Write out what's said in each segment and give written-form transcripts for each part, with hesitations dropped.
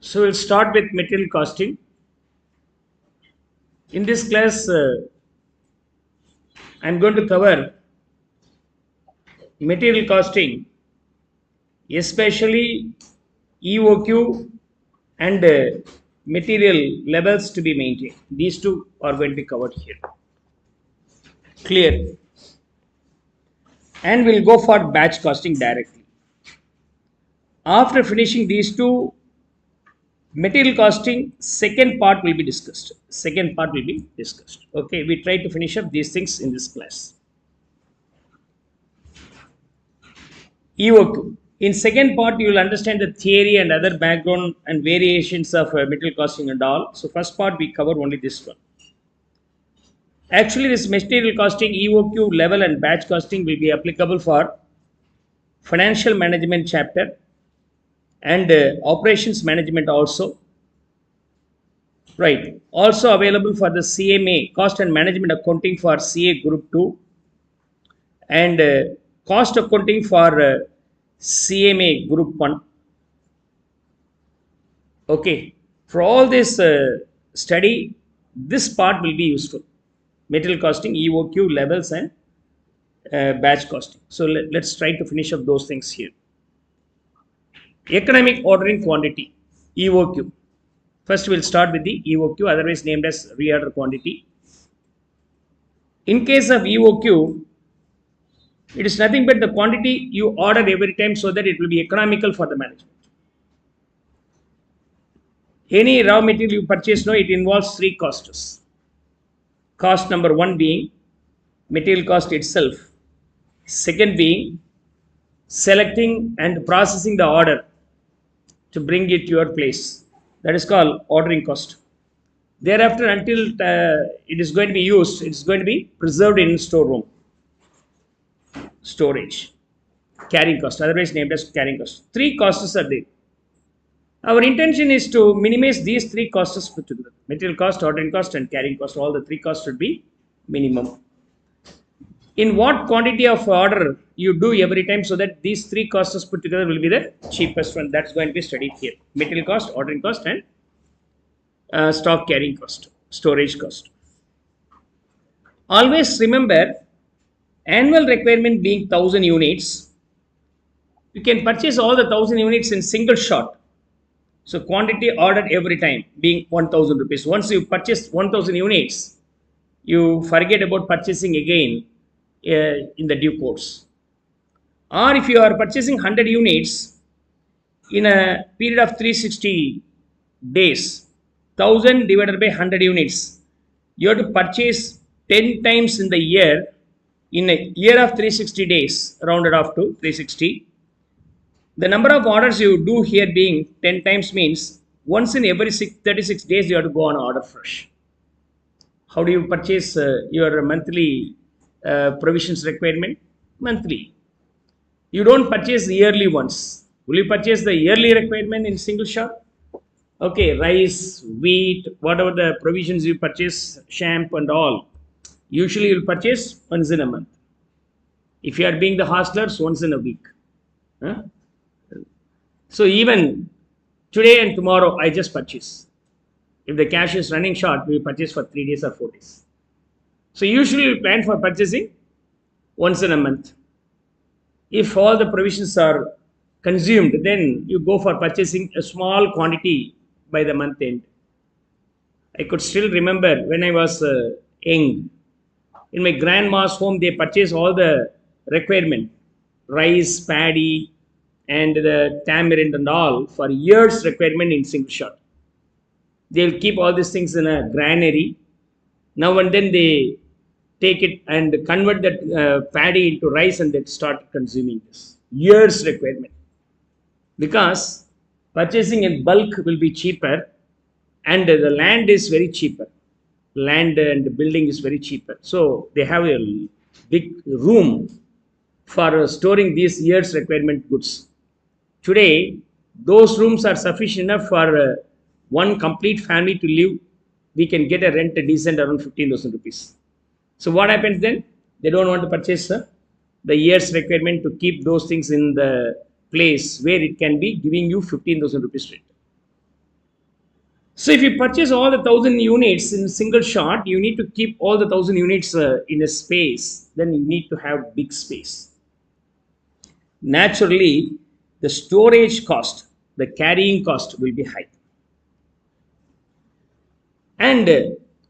So we'll start with material costing. In this class, I'm going to cover material costing, especially EOQ and material levels to be maintained. These two are going to be covered here. Clear? And we'll go for batch costing directly. After finishing these two, material costing, second part will be discussed. Okay, we try to finish up these things in this class. EOQ. In second part, you will understand the theory and other background and variations of material costing and all. So first part, we cover only this one. Actually, this material costing, EOQ level and batch costing will be applicable for financial management chapter and operations management also. Right. Also available for the CMA, cost and management accounting for CA group 2 and cost accounting for CMA group 1. Okay. For all this study, this part will be useful. Material costing, EOQ levels and batch costing. So let's try to finish up those things here. Economic ordering quantity, EOQ. First, we'll start with the EOQ, otherwise named as reorder quantity. In case of EOQ, it is nothing but the quantity you order every time so that it will be economical for the management. Any raw material you purchase now, it involves three costs. Cost number one being material cost itself. Second being selecting and processing the order to bring it to your place. That is called ordering cost. Thereafter, until it is going to be used, it is going to be preserved in storeroom. Storage. Carrying cost, otherwise named as carrying cost. Three costs are there. Our intention is to minimize these three costs put together. Material cost, ordering cost and carrying cost. All the three costs should be minimum. In what quantity of order you do every time so that these three costs put together will be the cheapest one. That's going to be studied here. Material cost, ordering cost and stock carrying cost, storage cost. Always remember, annual requirement being 1000 units, you can purchase all the 1000 units in single shot. So quantity ordered every time being 1000 rupees. Once you purchase 1000 units, you forget about purchasing again in the due course. Or if you are purchasing 100 units in a period of 360 days, 1000 divided by 100 units, you have to purchase 10 times in the year. In a year of 360 days, rounded off to 360. The number of orders you do here being 10 times means once in every 36 days you have to go on order fresh. How do you purchase your monthly provisions requirement? Monthly. You don't purchase the yearly ones. Will you purchase the yearly requirement in single shot? Okay, rice, wheat, whatever the provisions you purchase, shampoo and all. Usually you will purchase once in a month. If you are being the hostlers, once in a week. Huh? So even today and tomorrow, I just purchase. If the cash is running short, we purchase for 3 days or 4 days. So usually we plan for purchasing once in a month. If all the provisions are consumed, then you go for purchasing a small quantity by the month end. I could still remember when I was young. In my grandma's home, they purchase all the requirement, rice, paddy, and the tamarind and all for years requirement in single shot. They'll keep all these things in a granary. Now and then they take it and convert that paddy into rice and they start consuming this. Years requirement. Because purchasing in bulk will be cheaper and the land is very cheaper. Land and building is very cheaper. So they have a big room for storing these years requirement goods. Today, those rooms are sufficient enough for one complete family to live. We can get a rent decent around 15,000 rupees. So what happens then? They don't want to purchase the years requirement to keep those things in the place where it can be giving you 15,000 rupees rent. So if you purchase all the 1,000 units in a single shot, you need to keep all the 1,000 units in a space. Then you need to have big space. Naturally, the storage cost, the carrying cost will be high. And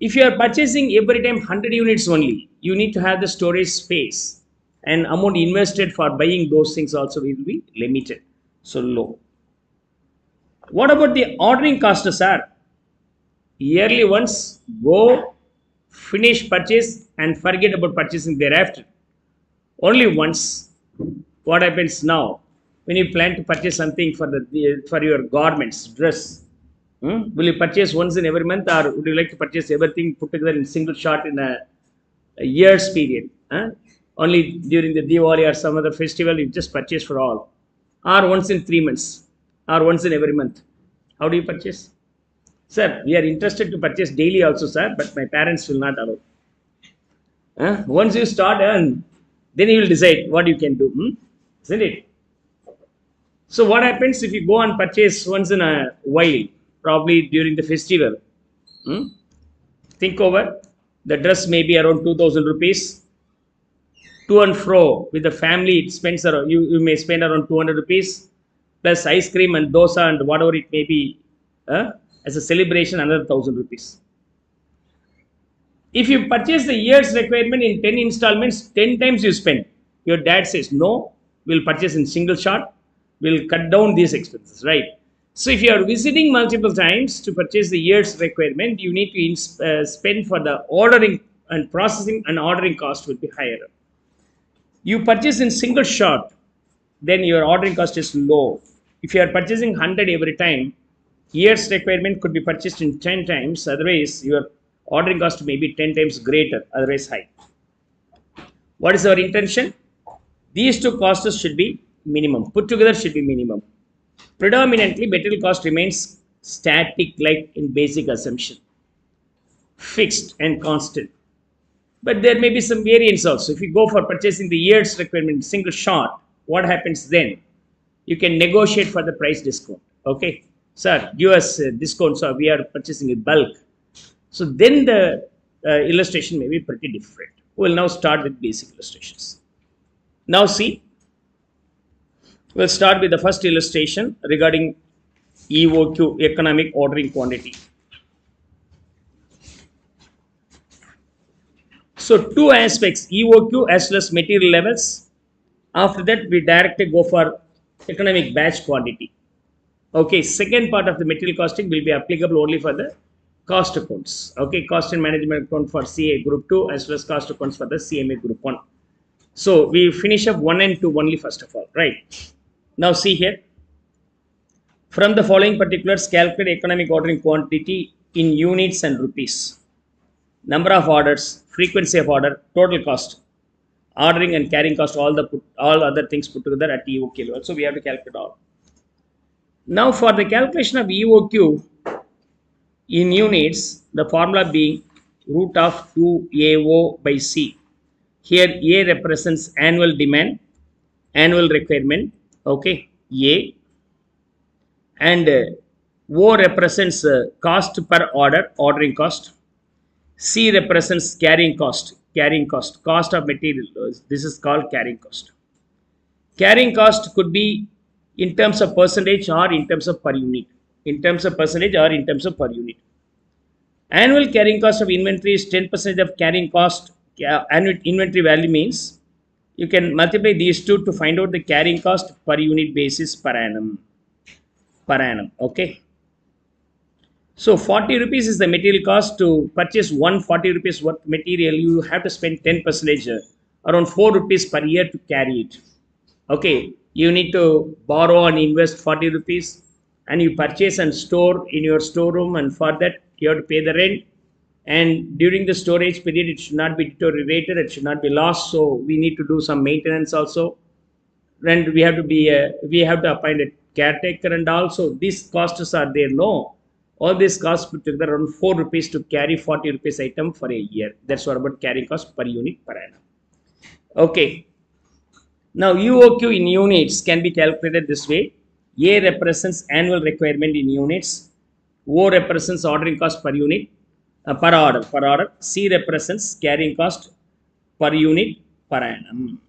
if you are purchasing every time 100 units only, you need to have the storage space, and amount invested for buying those things also will be limited, so low. What about the ordering cost, sir? Yearly once, go, finish purchase and forget about purchasing thereafter. Only once. What happens now when you plan to purchase something for your garments, dress? Will you purchase once in every month, or would you like to purchase everything put together in single shot in a year's period? Only during the Diwali or some other festival, you just purchase for all, or once in 3 months, or once in every month. How do you purchase? Sir, we are interested to purchase daily also, sir, but my parents will not allow. Once you start earn, then you will decide what you can do. Isn't it? So what happens if you go and purchase once in a while, probably during the festival? Hmm? Think over. The dress may be around 2,000 rupees. To and fro with the family, it spends around, you may spend around 200 rupees plus ice cream and dosa and whatever it may be, as a celebration, another 1,000 rupees. If you purchase the year's requirement in 10 installments, 10 times you spend. Your dad says, no, we'll purchase in single shot, we'll cut down these expenses, right? So if you are visiting multiple times to purchase the year's requirement, you need to spend for the ordering and processing, and ordering cost will be higher. You purchase in single shot, then your ordering cost is low. If you are purchasing 100 every time, year's requirement could be purchased in 10 times, otherwise your ordering cost may be 10 times greater, otherwise high. What is our intention? These two costs should be minimum, put together should be minimum. Predominantly, material cost remains static, like in basic assumption, fixed and constant. But there may be some variance also. If you go for purchasing the year's requirement single shot, what happens then? You can negotiate for the price discount. Okay, sir, give us discount, so we are purchasing in bulk. So then the illustration may be pretty different. We'll now start with basic illustrations. Now see, we'll start with the first illustration regarding EOQ, economic ordering quantity. So two aspects, EOQ as well as material levels. After that, we directly go for economic batch quantity. Okay, second part of the material costing will be applicable only for the cost accounts. Okay, cost and management account for CA group 2 as well as cost accounts for the CMA group 1. So we finish up 1 and 2 only first of all, right? Now see here. From the following particulars, calculate economic ordering quantity in units and rupees. Number of orders, frequency of order, total cost, ordering and carrying cost, all other things put together at EOQ level. So we have to calculate all. Now for the calculation of EOQ in units, the formula being root of 2AO by C. Here A represents annual demand, annual requirement, okay, A, and O represents cost per order, ordering cost. C represents carrying cost, cost of material. This is called carrying cost. Carrying cost could be in terms of percentage or in terms of per unit. In terms of percentage or in terms of per unit. Annual carrying cost of inventory is 10% of carrying cost. Annual inventory value means you can multiply these two to find out the carrying cost per unit basis per annum. Okay. So 40 rupees is the material cost. To purchase 140 rupees worth material, you have to spend 10%, around 4 rupees per year to carry it. Okay, you need to borrow and invest 40 rupees, and you purchase and store in your storeroom, and for that you have to pay the rent. And during the storage period, it should not be deteriorated, it should not be lost. So we need to do some maintenance also. And we have to appoint a caretaker, and also these costs are there. No, all these costs put together around 4 rupees to carry 40 rupees item for a year. That's what about carrying cost per unit per annum. Okay. Now EOQ in units can be calculated this way. A represents annual requirement in units. O represents ordering cost per unit, per order. C represents carrying cost per unit per annum.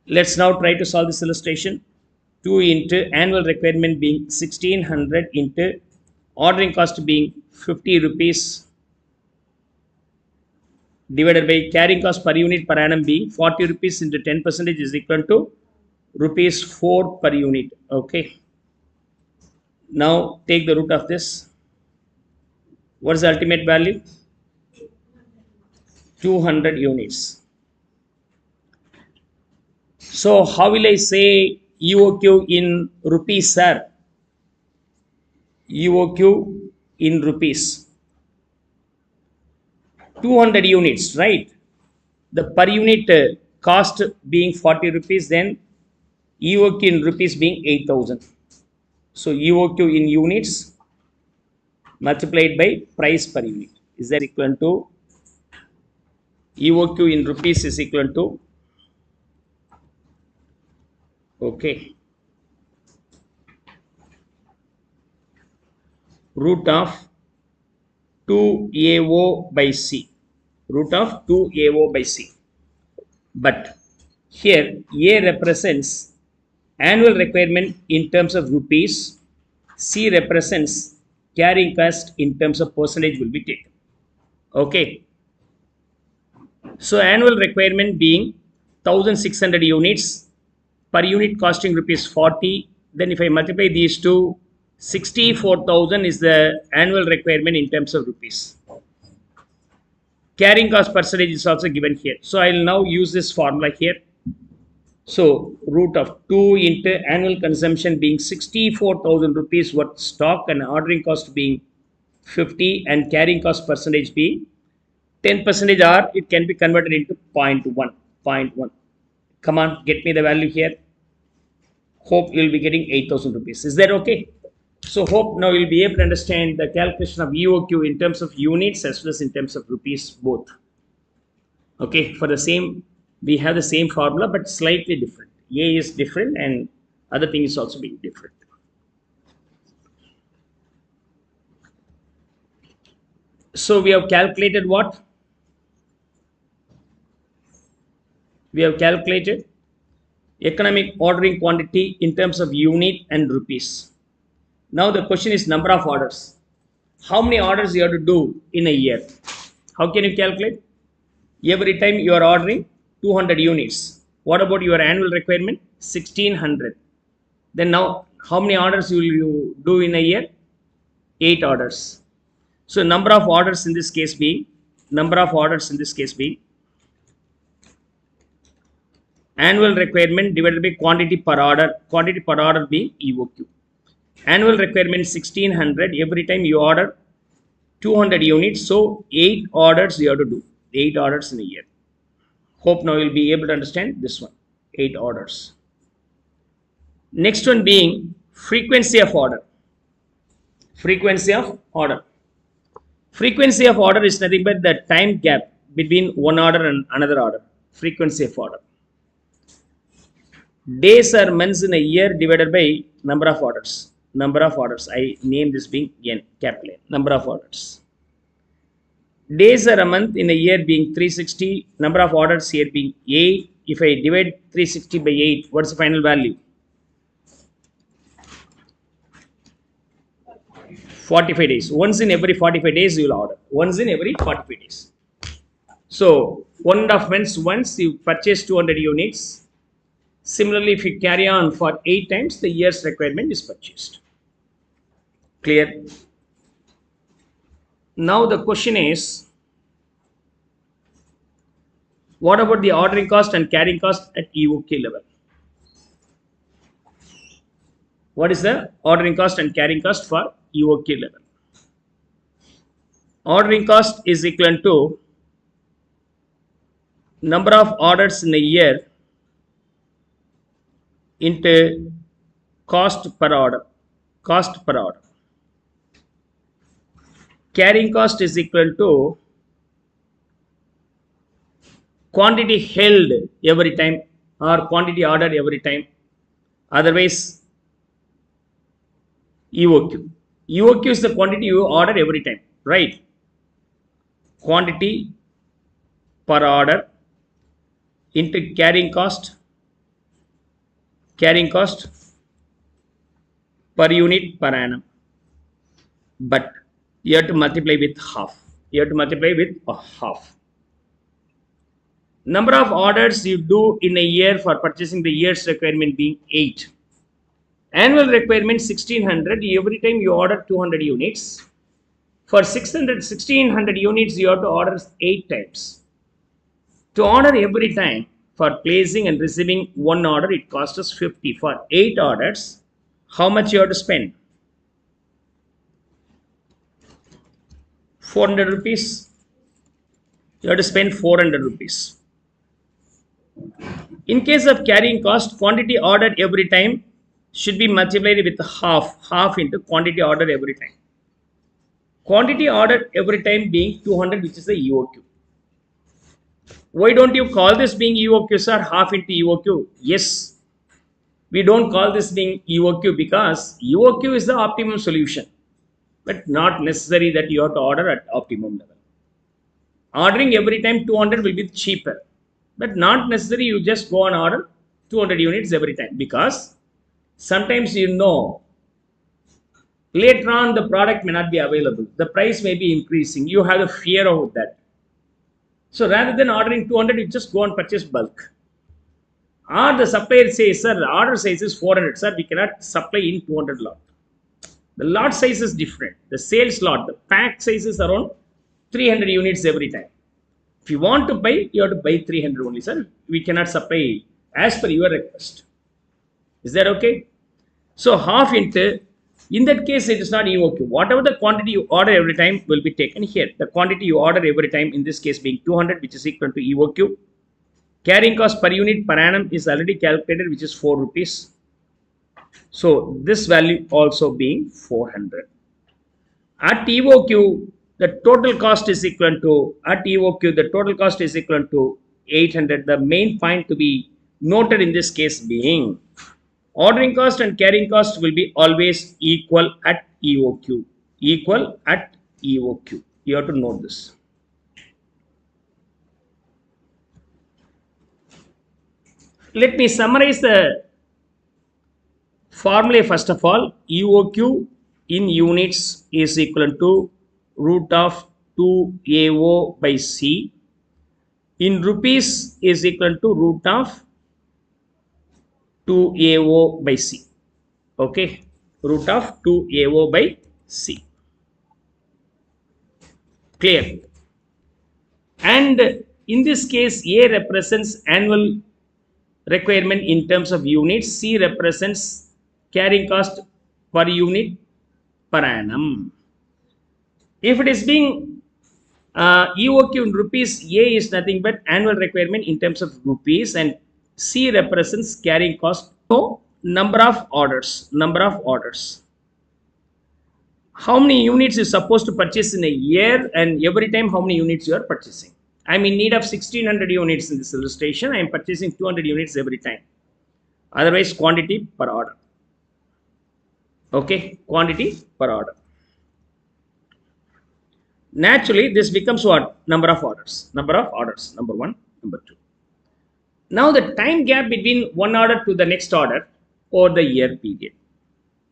Let's now try to solve this illustration. 2 into annual requirement being 1600 into ordering cost being 50 rupees divided by carrying cost per unit per annum being 40 rupees into 10% is equal to rupees 4 per unit. Okay. Now take the root of this. What is the ultimate value? 200 units. So how will I say EOQ in rupees, sir? EOQ in rupees. 200 units, right? The per unit cost being 40 rupees, then EOQ in rupees being 8,000. So EOQ in units multiplied by price per unit is that equal to EOQ in rupees is equal to, okay, root of 2AO by C. Root of 2AO by C. But here A represents annual requirement in terms of rupees. C represents carrying cost in terms of percentage will be taken. Okay. So annual requirement being 1600 units, per unit costing rupees 40. Then if I multiply these two, 64,000 is the annual requirement in terms of rupees. Carrying cost percentage is also given here. So I will now use this formula here. So root of 2 into annual consumption being 64,000 rupees worth stock and ordering cost being 50 and carrying cost percentage being 10% or it can be converted into 0.1. 0.1. Come on, get me the value here. Hope you will be getting 8,000 rupees. Is that okay? So hope now you will be able to understand the calculation of EOQ in terms of units as well as in terms of rupees both. Okay, for the same, we have the same formula but slightly different. A is different and other thing is also being different. So we have calculated what? We have calculated economic ordering quantity in terms of unit and rupees. Now the question is number of orders. How many orders you have to do in a year? How can you calculate? Every time you are ordering 200 units. What about your annual requirement? 1600. Then now how many orders will you do in a year? 8 orders. So number of orders in this case being annual requirement divided by quantity per order being EOQ. Annual requirement 1600. Every time you order 200 units, so 8 orders you have to do. 8 orders in a year. Hope now you'll be able to understand this one. 8 orders. Next one being frequency of order. Frequency of order. Frequency of order is nothing but the time gap between one order and another order. Frequency of order. Days or months in a year divided by number of orders. Number of orders. I name this being N, capital N. Number of orders. Days are a month in a year being 360. Number of orders here being 8. If I divide 360 by 8, what's the final value? 45 days. Once in every 45 days you will order. Once in every 45 days. So 1.5 months once you purchase 200 units. Similarly, if you carry on for 8 times, the year's requirement is purchased. Clear? Now the question is, what about the ordering cost and carrying cost at EOQ level? What is the ordering cost and carrying cost for EOQ level? Ordering cost is equal to number of orders in a year into cost per order. Cost per order. Carrying cost is equal to quantity held every time or quantity ordered every time. Otherwise, EOQ. EOQ is the quantity you order every time, right? Quantity per order into carrying cost per unit per annum. But you have to multiply with half. You have to multiply with a half. Number of orders you do in a year for purchasing the year's requirement being 8. Annual requirement 1600. Every time you order 200 units. For 1600 units, you have to order 8 times. To order every time, for placing and receiving one order, it costs us 50. For 8 orders, how much you have to spend? 400 rupees. You have to spend 400 rupees. In case of carrying cost, quantity ordered every time should be multiplied with half into quantity ordered every time. Quantity ordered every time being 200, which is the EOQ. Why don't you call this being EOQ, sir? Half into EOQ. Yes, we don't call this being EOQ because EOQ is the optimum solution, but not necessary that you have to order at optimum level. Ordering every time 200 will be cheaper, but not necessary you just go and order 200 units every time, because sometimes later on the product may not be available, the price may be increasing, you have a fear of that. So rather than ordering 200, you just go and purchase bulk. Or the supplier says, sir, the order size is 400, sir, we cannot supply in 200 lot. The lot size is different. The sales lot, the pack size is around 300 units every time. If you want to buy, you have to buy 300 only, sir. We cannot supply as per your request. Is that okay? So half into, in that case, it is not EOQ. Whatever the quantity you order every time will be taken here. The quantity you order every time, in this case being 200, which is equal to EOQ. Carrying cost per unit per annum is already calculated, which is 4 rupees. So this value also being 400. At EOQ, the total cost is equal to, at EOQ, the total cost is equal to 800. The main point to be noted in this case being, ordering cost and carrying cost will be always equal at EOQ. Equal at EOQ. You have to note this. Let me summarize the formula first of all. EOQ in units is equal to root of 2AO by C. In rupees is equal to root of 2AO by C. Okay, root of 2AO by C. Clear? And in this case, A represents annual requirement in terms of units, C represents carrying cost per unit per annum. If it is being EOQ in rupees, A is nothing but annual requirement in terms of rupees, and C represents carrying cost. So number of orders. How many units is supposed to purchase in a year, and every time how many units you are purchasing. I'm in need of 1600 units in this illustration. I am purchasing 200 units every time. Otherwise, quantity per order. Okay, quantity per order. Naturally, this becomes what? Number of orders. Number one, number two. Now, the time gap between one order to the next order or the year period.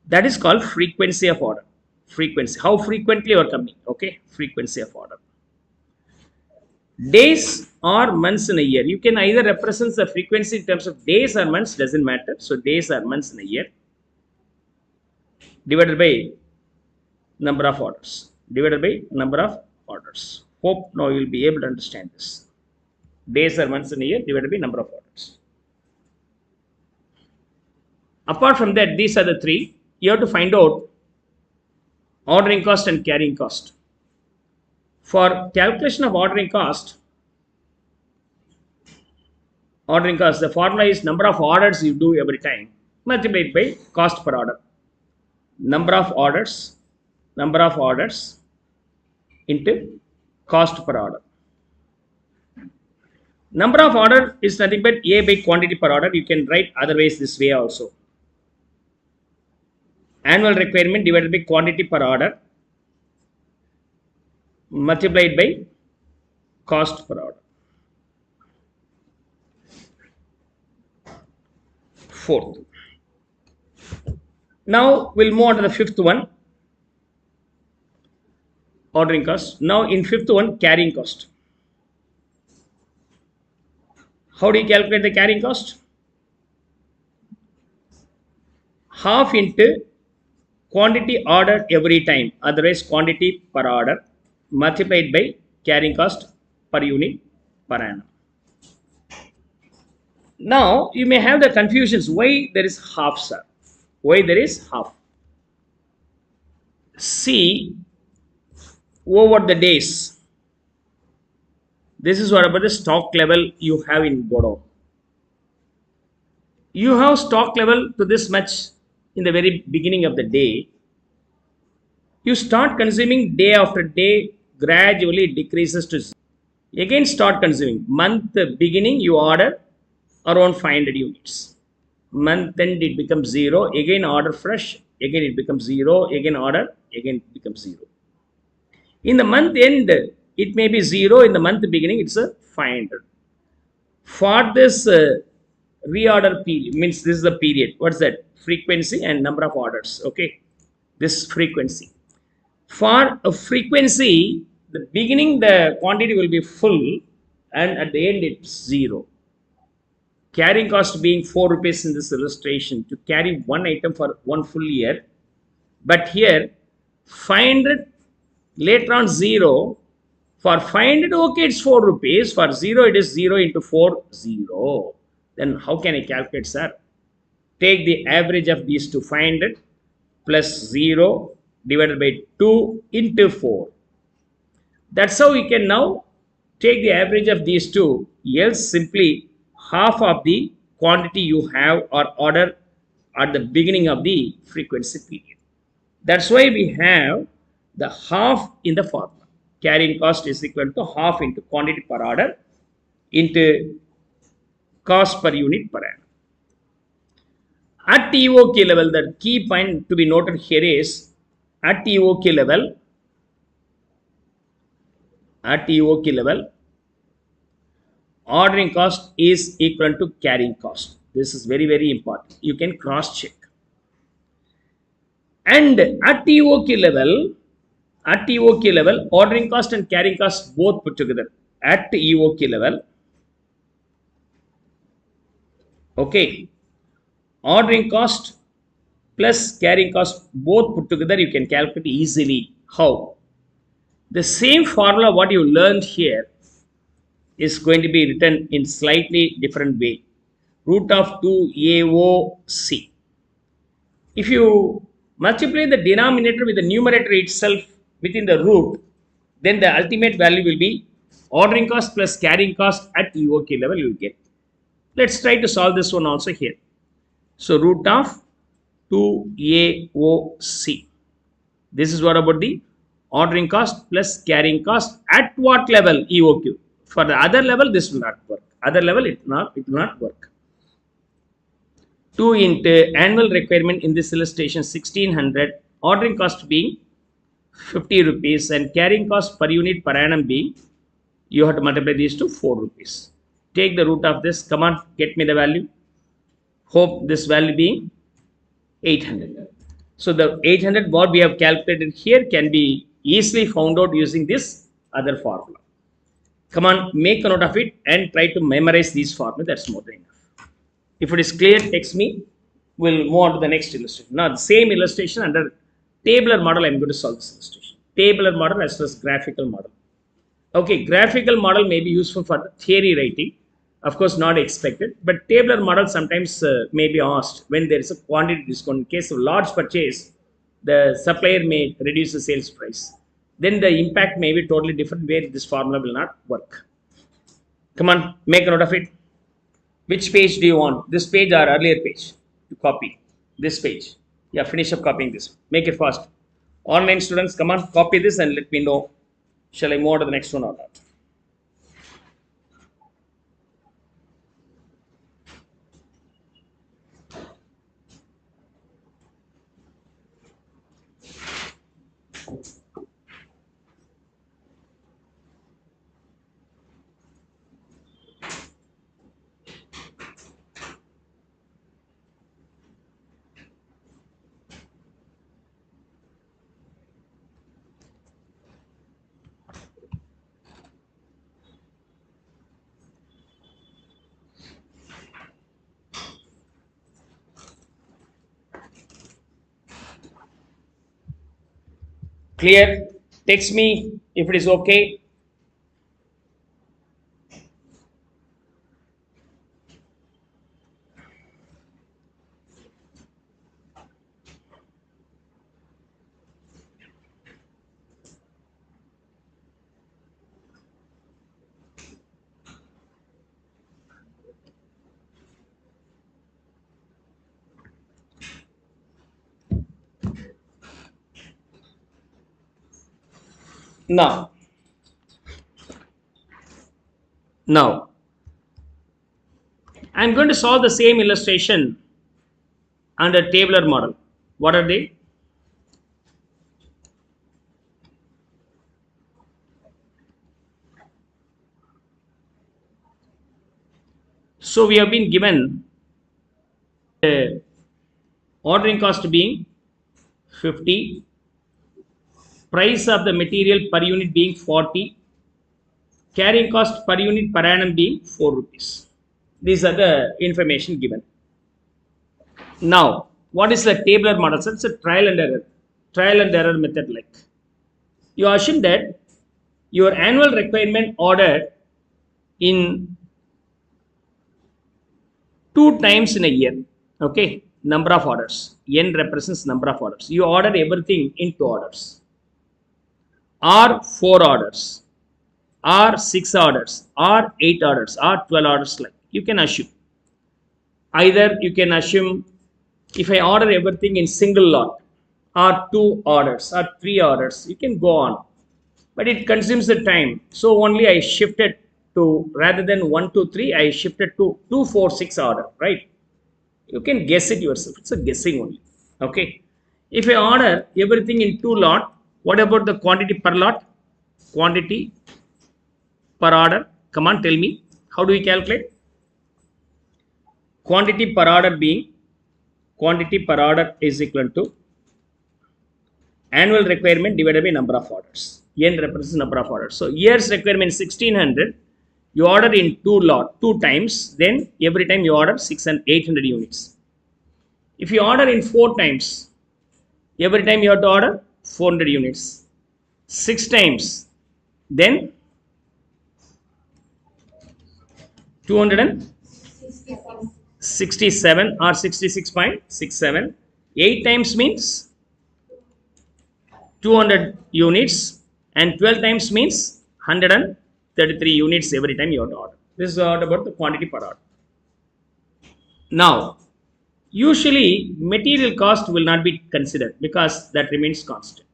That is called frequency of order. Frequency. How frequently you are coming. Okay, frequency of order. Days or months in a year. You can either represent the frequency in terms of days or months, doesn't matter. So days or months in a year divided by number of orders. Hope now you will be able to understand this. Days or months in a year divided by number of orders. Apart from that, these are the three. You have to find out ordering cost and carrying cost. For calculation of ordering cost, the formula is number of orders you do every time multiplied by cost per order. Number of orders into cost per order. Number of order is nothing but A by quantity per order. You can write otherwise this way also. Annual requirement divided by quantity per order multiplied by cost per order. Fourth. Now we'll move on to the fifth one, ordering cost. Now in fifth one, carrying cost. How do you calculate the carrying cost? Half into quantity ordered every time, otherwise quantity per order multiplied by carrying cost per unit per annum. Now you may have the confusions why there is half, sir. Why there is half? See, over the days, this is what about the stock level you have in Bodo. You have stock level to this much in the very beginning of the day. You start consuming day after day, gradually it decreases to zero. Again start consuming. Month beginning you order around 500 units. Month end it becomes zero. Again order fresh. Again it becomes zero. Again order. Again it becomes zero. In the month end, it may be zero. In the month beginning, it's a 500. For this reorder period, means this is the period. What's that? Frequency and number of orders. Okay. This frequency. For a frequency, the beginning, the quantity will be full, and at the end, it's zero. Carrying cost being 4 rupees in this illustration to carry one item for one full year. But here, 500 later on 0. For 500, okay, it's 4 rupees. For 0, it is 0 into 4, 0. Then how can I calculate, sir? Take the average of these two, 500 plus 0 divided by 2 into 4. That's how we can now take the average of these two. Else, simply half of the quantity you have or order at the beginning of the frequency period. That's why we have the half in the formula. Carrying cost is equal to half into quantity per order into cost per unit per annum. At EOK level, the key point to be noted here is at EOK level, ordering cost is equal to carrying cost. This is very, very important. You can cross check. And at EOK level, ordering cost and carrying cost both put together. At EOK level, okay, ordering cost plus carrying cost both put together, you can calculate easily. How? The same formula what you learned here is going to be written in slightly different way. Root of 2 AOC. If you multiply the denominator with the numerator itself within the root, then the ultimate value will be ordering cost plus carrying cost at EOK level you will get. Let's try to solve this one also here. So root of 2AOC. This is what about the ordering cost plus carrying cost at what level? EOQ. For the other level, this will not work. Other level, it will not work. 2 into annual requirement in this illustration 1600, ordering cost being 50 rupees and carrying cost per unit per annum being, you have to multiply these to 4 rupees. Take the root of this. Come on, get me the value. Hope this value being 800. So the 800 what we have calculated here can be easily found out using this other formula. Come on, make a note of it and try to memorize these formula. That's more than enough. If it is clear, text me. We'll move on to the next illustration. Now, the same illustration under tabular model, I'm going to solve this illustration. Tabular model as well as graphical model. Okay, graphical model may be useful for the theory writing. Of course, not expected. But tabular model sometimes may be asked when there is a quantity discount. In case of large purchase, the supplier may reduce the sales price. Then the impact may be totally different where this formula will not work. Come on, make a note of it. Which page do you want? This page or earlier page to copy? This page. Yeah, finish up copying this. Make it fast. Online students, come on, copy this and let me know. Shall I move on to the next one or not? Clear? Text me if it is okay. Now, now I'm going to solve the same illustration under tabular model. What are they? So we have been given ordering cost being 50, price of the material per unit being 40, carrying cost per unit per annum being 4 rupees. These are the information given. Now, what is the tabular model? So it's a trial and error method. Like you assume that your annual requirement ordered in 2 times in a year. Okay, number of orders. N represents number of orders. You order everything in 2 orders, or 4 orders, or 6 orders, or 8 orders, or 12 orders. Like you can assume. Either you can assume if I order everything in single lot, or 2 orders, or 3 orders, you can go on. But it consumes the time. So only I shifted to, rather than 1, 2, 3, I shifted to 2, 4, 6 order, right? You can guess it yourself. It's a guessing only. Okay. If I order everything in 2 lot, what about the quantity per lot? Quantity per order. Come on, tell me. How do we calculate? Quantity per order is equal to annual requirement divided by number of orders. N represents number of orders. So year's requirement is 1600. You order in 2 times, then every time you order 600, 800 units. If you order in 4 times, every time you have to order 400 units. 6 times, then 267 or 66.67. 8 times means 200 units, and 12 times means 133 units every time you have to order. This is about the quantity per order. Now, usually material cost will not be considered because that remains constant.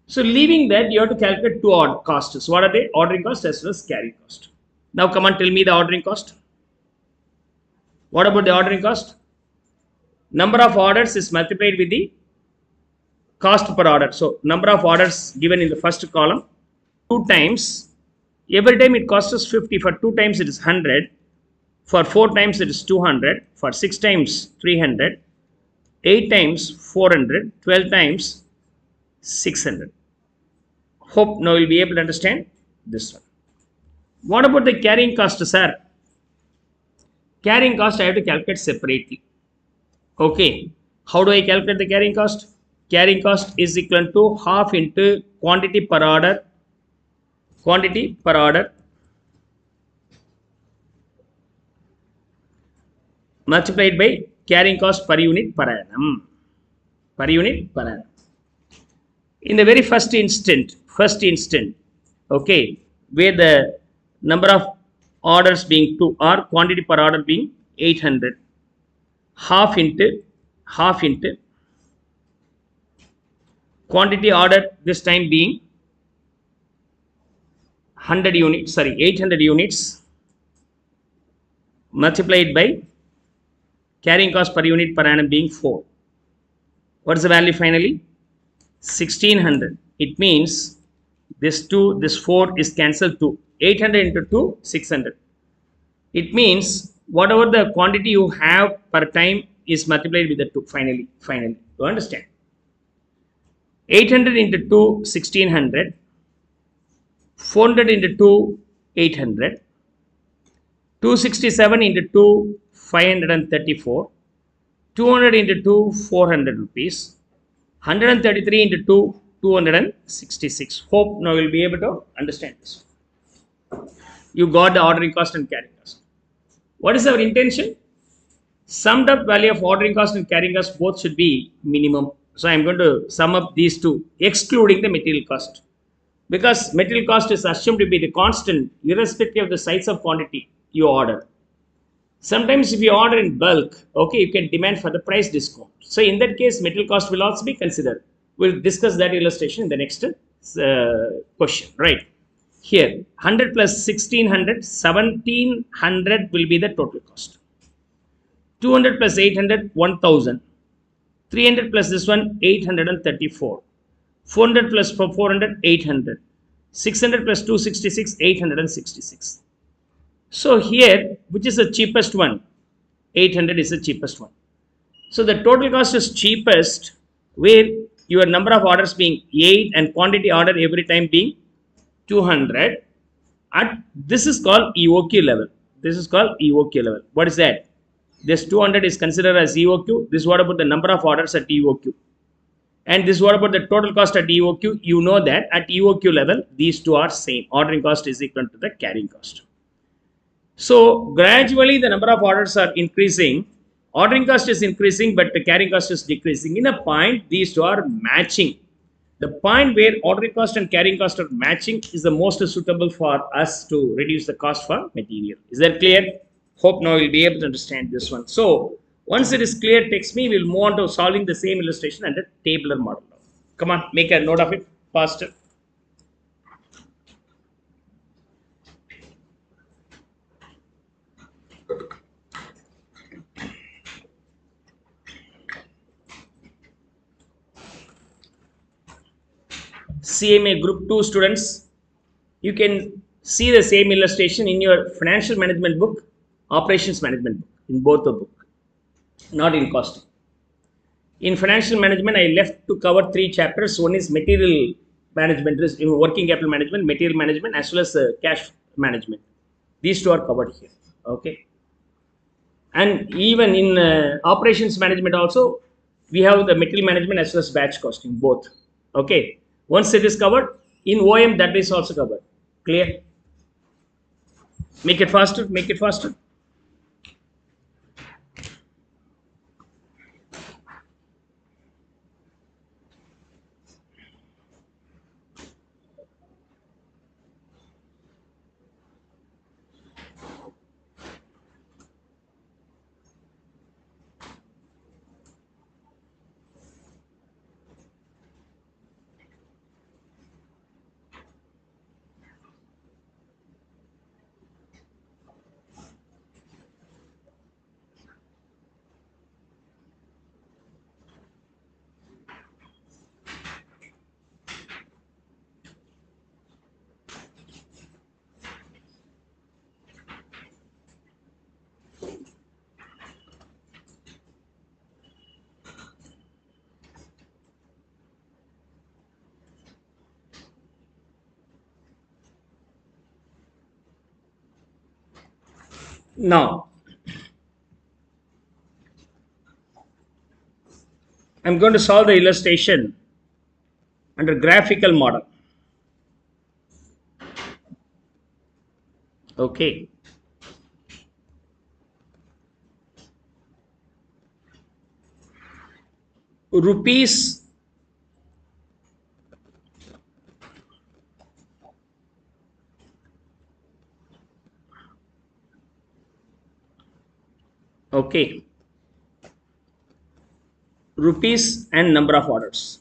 So leaving that, you have to calculate 2 odd costs. What are they? Ordering cost as well as carrying cost. Now come on, tell me the ordering cost. What about the ordering cost? Number of orders is multiplied with the cost per order. So number of orders given in the first column, 2 times. Every time it costs us 50. For 2 times it is 100. For 4 times it is 200. For 6 times 300. 8 times 400. 12 times 600. Hope now you'll be able to understand this one. What about the carrying cost, sir? Carrying cost I have to calculate separately. Okay. How do I calculate the carrying cost? Carrying cost is equal to half into quantity per order. Quantity per order multiplied by carrying cost per unit per annum. Per unit per annum. In the very first instant, okay, where the number of orders being 2 or quantity per order being 800, half into quantity order this time being 100 units, 800 units multiplied by carrying cost per unit per annum being 4. What is the value finally? 1600. It means this 2, this 4 is cancelled to 800 into 2, 600. It means whatever the quantity you have per time is multiplied with the 2 finally. You understand? 800 into 2, 1600. 400 into 2, 800. 267 into 2, 534. 200 into 2, 400 rupees. 133 into 2, 266. Hope now you'll be able to understand this. You got the ordering cost and carrying cost. What is our intention? Summed up value of ordering cost and carrying cost both should be minimum. So I'm going to sum up these two, excluding the material cost. Because material cost is assumed to be the constant irrespective of the size of quantity you order. Sometimes if you order in bulk, okay, you can demand for the price discount. So in that case, material cost will also be considered. We'll discuss that illustration in the next question, right? Here, 100 plus 1600, 1700 will be the total cost. 200 plus 800, 1000. 300 plus this one, 834. 400 plus 400, 800. 600 plus 266, 866. So here, which is the cheapest one? 800 is the cheapest one. So the total cost is cheapest where your number of orders being 8 and quantity order every time being 200. At this is called EOQ level. This is called EOQ level. What is that? This 200 is considered as EOQ. This is what about the number of orders at EOQ. And this is what about the total cost at EOQ. You know that at EOQ level, these two are same. Ordering cost is equal to the carrying cost. So gradually the number of orders are increasing. Ordering cost is increasing, but the carrying cost is decreasing. In a point, these two are matching. The point where ordering cost and carrying cost are matching is the most suitable for us to reduce the cost for material. Is that clear? Hope now you'll be able to understand this one. So once it is clear, text me. We'll move on to solving the same illustration under tabular model. Come on, make a note of it faster. CMA Group 2 students, you can see the same illustration in your financial management book, operations management book, in both the book, not in costing. In financial management, I left to cover 3 chapters. One is material management, working capital management, material management, as well as cash management. These two are covered here. Okay. And even in operations management also, we have the material management as well as batch costing, both. Okay. Once it is covered, in OM that is also covered. Clear? Make it faster, make it faster. Now, I'm going to solve the illustration under graphical model. Okay. Rupees okay, rupees and number of orders.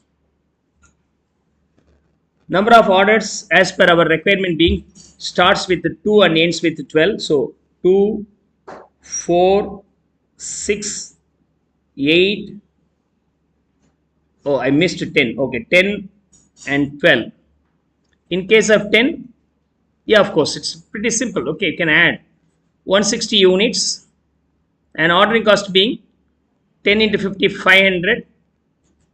Number of orders as per our requirement being starts with 2 and ends with 12. So 2, 4, 6, 8, Oh, I missed 10. Okay, 10 and 12. In case of 10, yeah, of course, it's pretty simple. Okay, you can add 160 units and ordering cost being 10 into 50, 500,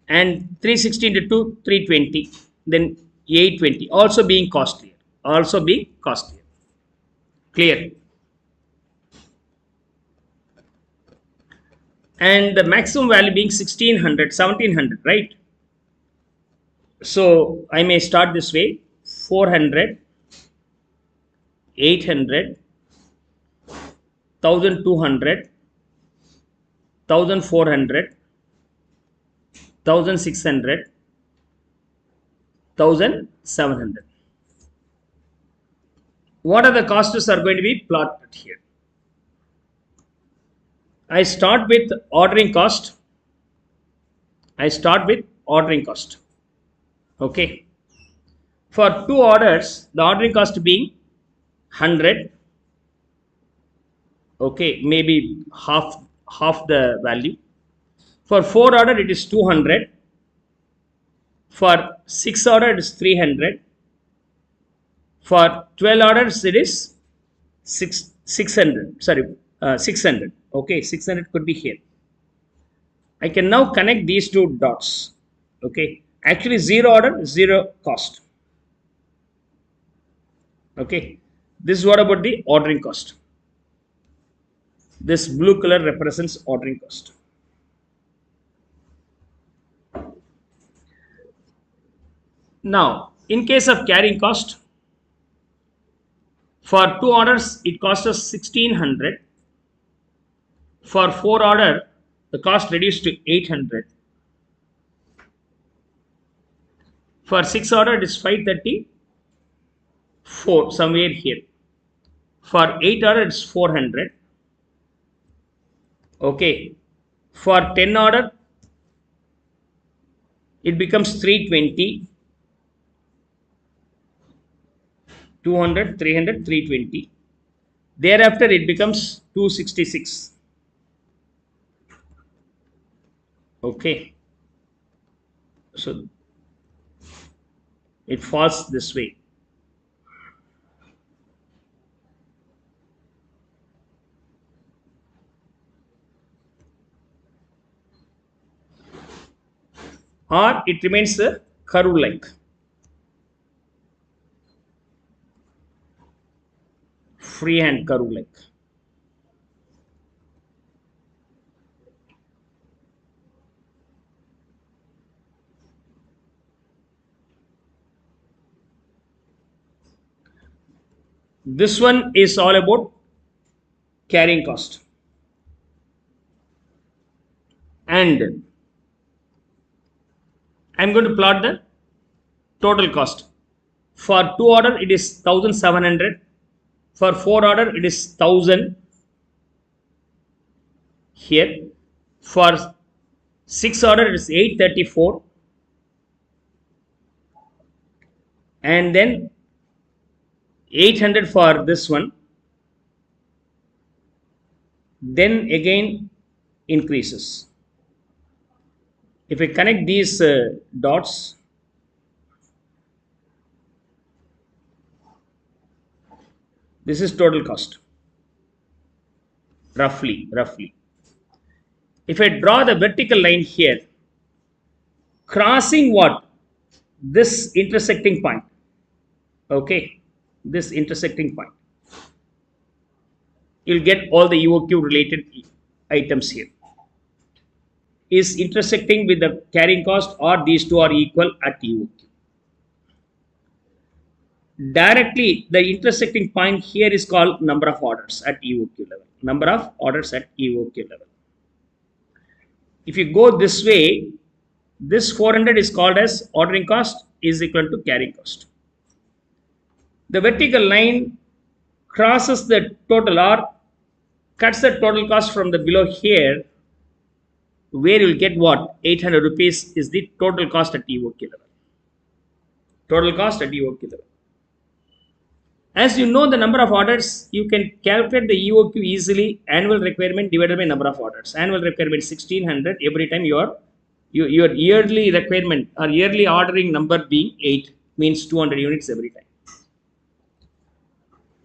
and 360 into 2, 320, then 820. Also being costlier. Also being costlier. Clear. And the maximum value being 1600, 1700, right? So I may start this way: 400, 800, 1200, 1400, 1600, 1700. What are the costs are going to be plotted here? I start with ordering cost. I start with ordering cost. Okay. For two orders, the ordering cost being 100. Okay, maybe half the value. For 4 order, it is 200. For 6 order, it is 300. For 12 orders, it is 600. Sorry, 600. Okay, 600 could be here. I can now connect these two dots. Okay, actually 0 order, 0 cost. Okay, this is what about the ordering cost. This blue color represents ordering cost. Now, in case of carrying cost, for 2 orders, it costs us 1600. For 4 order, the cost reduced to 800. For 6 order, it is 534, somewhere here. For 8 order, it's 400. Okay. For 10 order, it becomes 320, 200, 300, 320. Thereafter, it becomes 266. Okay. So it falls this way. Or it remains a curve like. Freehand curve like. This one is all about carrying cost. And I'm going to plot the total cost. For 2 order, it is 1700. For 4 order, it is 1000 here. For 6 order, it is 834. And then 800 for this one. Then again increases. If I connect these dots, this is total cost. Roughly. If I draw the vertical line here, crossing what? This intersecting point. Okay, this intersecting point. You'll get all the EOQ related items here. Is intersecting with the carrying cost, or these two are equal at EOQ. Directly, the intersecting point here is called number of orders at EOQ level. Number of orders at EOQ level. If you go this way, this 400 is called as ordering cost is equal to carrying cost. The vertical line crosses the total or cuts the total cost from the below here, where you will get what? 800 rupees is the total cost at EOQ level. Total cost at EOQ level. As you know the number of orders, you can calculate the EOQ easily. Annual requirement divided by number of orders. Annual requirement 1600 every time you are Your yearly requirement or yearly ordering number being 8 means 200 units every time.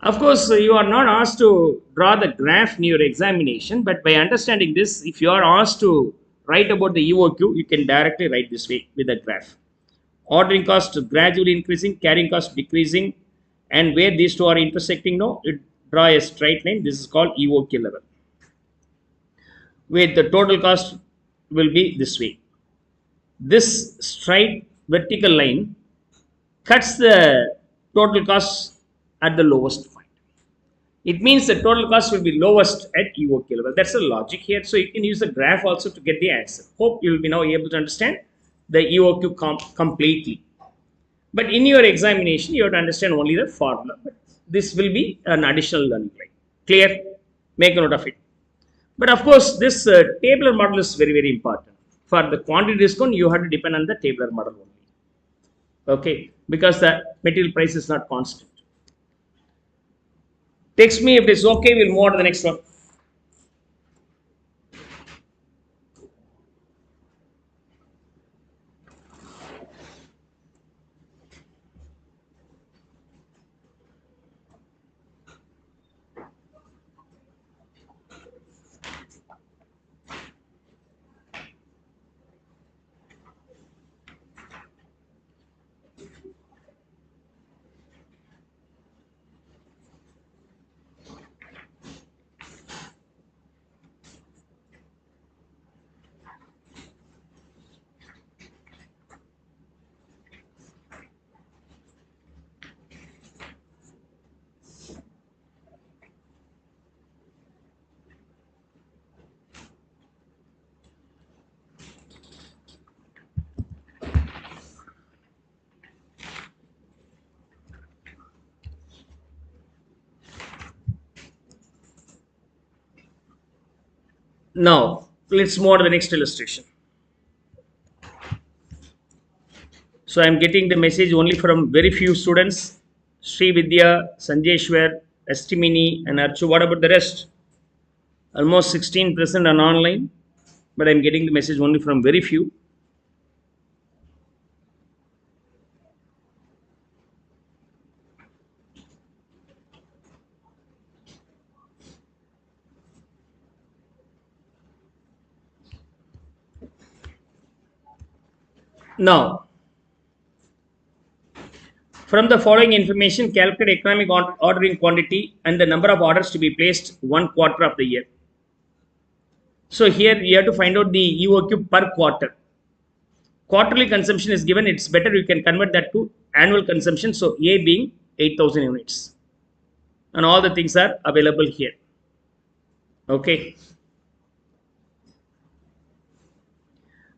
Of course, you are not asked to draw the graph in your examination, but by understanding this, if you are asked to write about the EOQ, you can directly write this way with the graph. Ordering cost gradually increasing, carrying cost decreasing, and where these two are intersecting now, you draw a straight line. This is called EOQ level. Where the total cost will be this way. This straight vertical line cuts the total cost at the lowest point. It means the total cost will be lowest at EOQ level. That's the logic here. So you can use the graph also to get the answer. Hope you will be now able to understand the EOQ completely. But in your examination, you have to understand only the formula. But this will be an additional learning. Clear? Make a note of it. But of course, this tabular model is very, very important. For the quantity discount, you have to depend on the tabular model only. Okay, because the material price is not constant. Text me if it is okay, we'll move on to the next one. Now, let's move on to the next illustration. So, I am getting the message only from very few students. Sri Vidya, Sanjeshwar, Estimini, and Archu. What about the rest? Almost 16% on online, but I am getting the message only from very few. Now, from the following information, calculate economic ordering quantity and the number of orders to be placed 1/4 of the year. So here you have to find out the EOQ per quarter. Quarterly consumption is given. It's better you can convert that to annual consumption. So A being 8,000 units. And all the things are available here. Okay.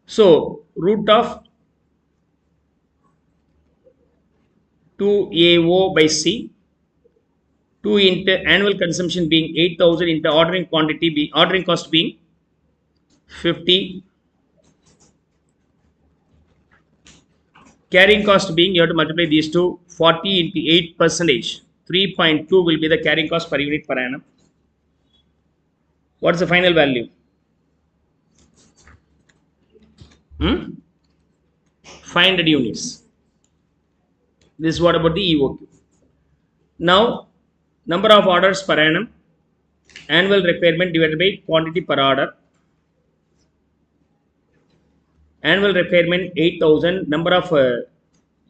So root of 2AO by C, 2 into annual consumption being 8,000 into ordering quantity ordering cost being 50, carrying cost being, you have to multiply these two, 40 into 8 percentage, 3.2 will be the carrying cost per unit per annum. What's the final value? 500 units. This is what about the EOQ. Now, number of orders per annum, annual requirement divided by quantity per order. Annual requirement 8,000, number of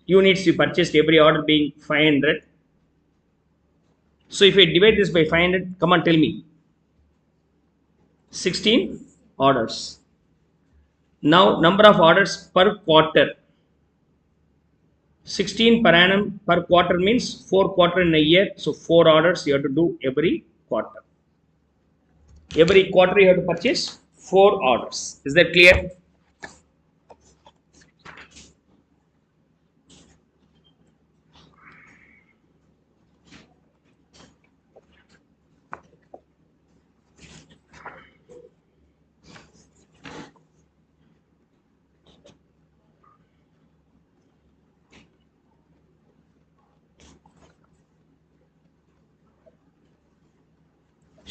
units you purchased every order being 500. So if I divide this by 500, come on, tell me. 16 orders. Now, number of orders per quarter. 16 per annum per quarter means 4 quarters in a year. So 4 orders you have to do every quarter. Every quarter you have to purchase 4 orders. Is that clear?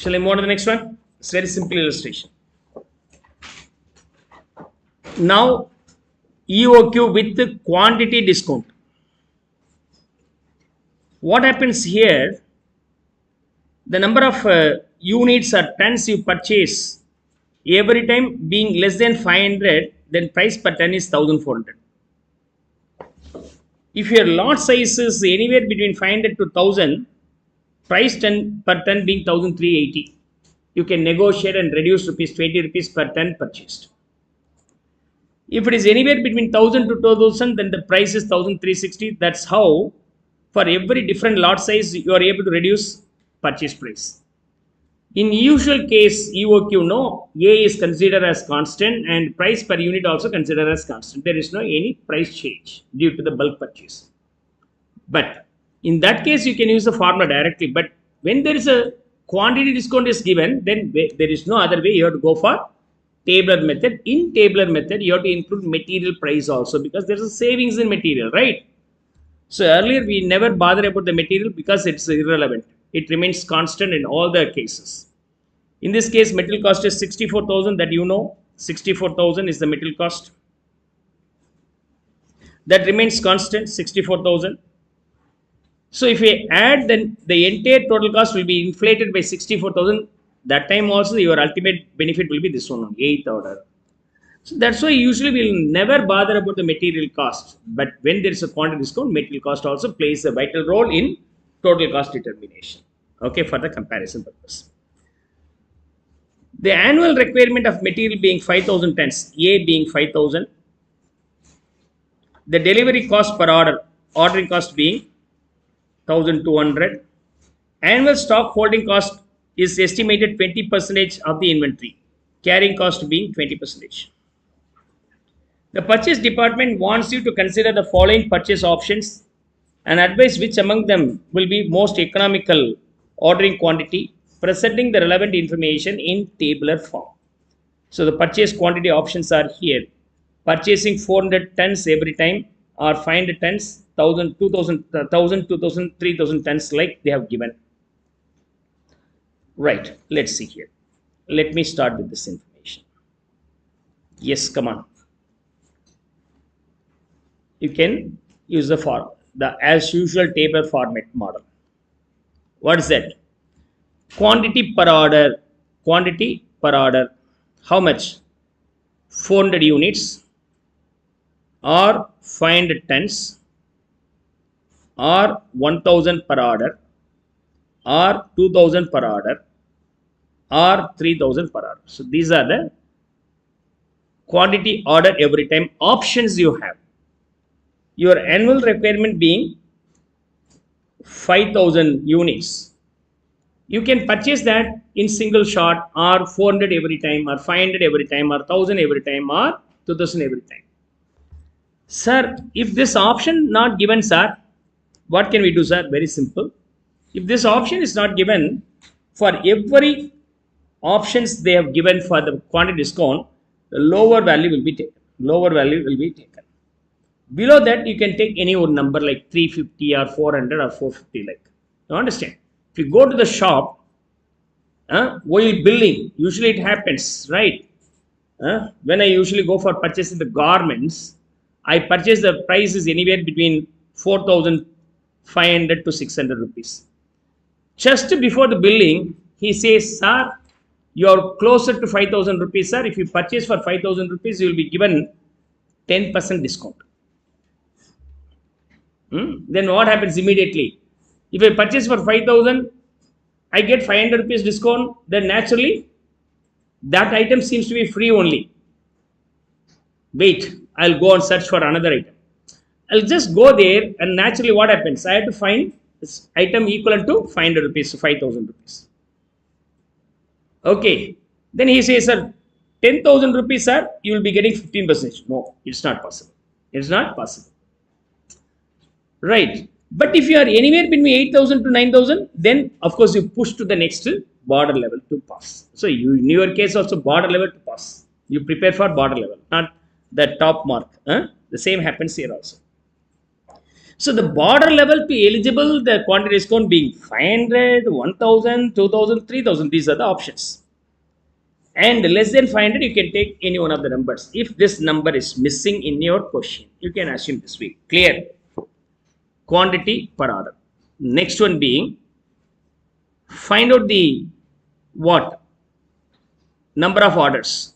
Shall I move on to the next one? It's very simple illustration. Now EOQ with the quantity discount. What happens here? The number of units or tons you purchase every time being less than 500, then price per ton is 1400. If your lot size is anywhere between 500 to 1000, price ton per ton being 1380, you can negotiate and reduce rupees 20 rupees per ton purchased. If it is anywhere between 1000 to 2000, then the price is 1360. That's how for every different lot size you are able to reduce purchase price. In usual case EOQ, no, A is considered as constant and price per unit also considered as constant. There is no any price change due to the bulk purchase. But in that case you can use the formula directly. But when there is a quantity discount is given, then there is no other way. You have to go for tabular method. In tabular method you have to include material price also, because there is a savings in material, right? So earlier we never bother about the material because it's irrelevant. It remains constant in all the cases. In this case, material cost is 64,000, that you know. 64,000 is the material cost. That remains constant, 64,000. So if we add, then the entire total cost will be inflated by 64,000. That time also your ultimate benefit will be this one, 8th order. So that's why usually we'll never bother about the material cost. But when there is a quantity discount, material cost also plays a vital role in total cost determination. Okay, for the comparison purpose. The annual requirement of material being 5000 tons, A being 5000. The delivery cost per order, ordering cost being 1200. Annual stock holding cost is estimated 20% of the inventory, carrying cost being 20%. The purchase department wants you to consider the following purchase options and advise which among them will be most economical ordering quantity, presenting the relevant information in tabular form. So the purchase quantity options are here. Purchasing 400 tons every time, or 500 tons, 1000, 2000, 3000, tons like they have given. Right, let's see here. Let me start with this information. Yes, come on. You can use the as usual table format model. What is that? Quantity per order. Quantity per order. How much? 400 units, or 500 tons, or 1000 per order, or 2000 per order, or 3000 per order. So these are the quantity order every time options you have. Your annual requirement being 5000 units. You can purchase that in single shot, or 400 every time, or 500 every time, or 1000 every time, or 2000 every time. Sir, if this option not given, sir, what can we do, sir? Very simple. If this option is not given, for every options they have given for the quantity discount, the lower value will be taken. Lower value will be taken. Below that, you can take any one number like 350 or 400 or 450. Like, you understand? If you go to the shop, while billing, usually it happens, right? When I usually go for purchasing the garments, I purchase the price is anywhere between 4,500 to 600 rupees. Just before the billing, he says, sir, you're closer to 5,000 rupees, sir. If you purchase for 5,000 rupees, you will be given 10% discount. Then what happens immediately? If I purchase for 5,000, I get 500 rupees discount, then naturally that item seems to be free only. Wait, I'll go and search for another item. I'll just go there, and naturally what happens? I have to find this item equivalent to 500 rupees, so 5,000 rupees. Okay, then he says, sir, 10,000 rupees, sir, you will be getting 15%. No, it's not possible. It's not possible. Right. But if you are anywhere between 8,000 to 9,000, then of course you push to the next border level to pass. So in your case also border level to pass. You prepare for border level, not the top mark. The same happens here also. So the border level to eligible, the quantity discount being 500, 1,000, 2,000, 3,000. These are the options. and less than 500 you can take any one of the numbers. If this number is missing in your question, you can assume this way. Clear? Quantity per order. Next one being, find out the what? Number of orders.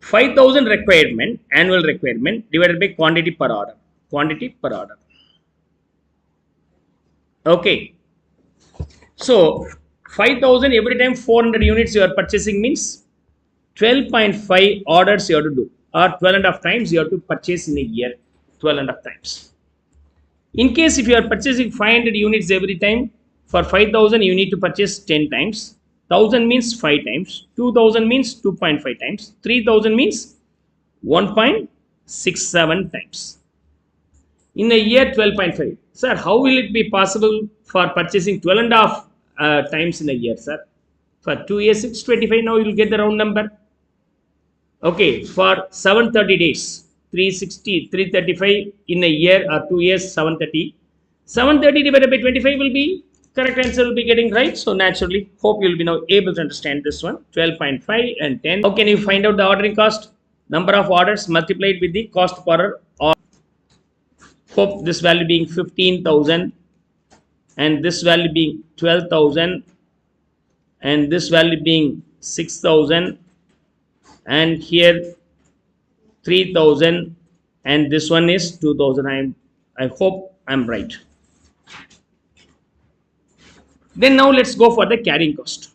5000 requirement, annual requirement, divided by quantity per order. Quantity per order. Okay. So 5000 every time 400 units you are purchasing means 12.5 orders you have to do, or 12 and a half times you have to purchase in a year. 12 and a half times. In case if you are purchasing 500 units every time, for 5000 you need to purchase 10 times. 1000 means 5 times. 2000 means 2.5 times. 3000 means 1.67 times. In a year, 12.5. Sir, how will it be possible for purchasing 12 and a half times in a year, sir? For 2 years, 625. Now you will get the round number. Okay, for 730 days, 360, 335 in a year, or 2 years, 730. 730 divided by 25 will be, correct answer will be getting right. So naturally, hope you will be now able to understand this one. 12.5 and 10. How can you find out the ordering cost? Number of orders multiplied with the cost per order. Hope this value being 15,000 and this value being 12,000 and this value being 6,000 and here 3,000 and this one is 2,000. I hope I'm right. Then now let's go for the carrying cost.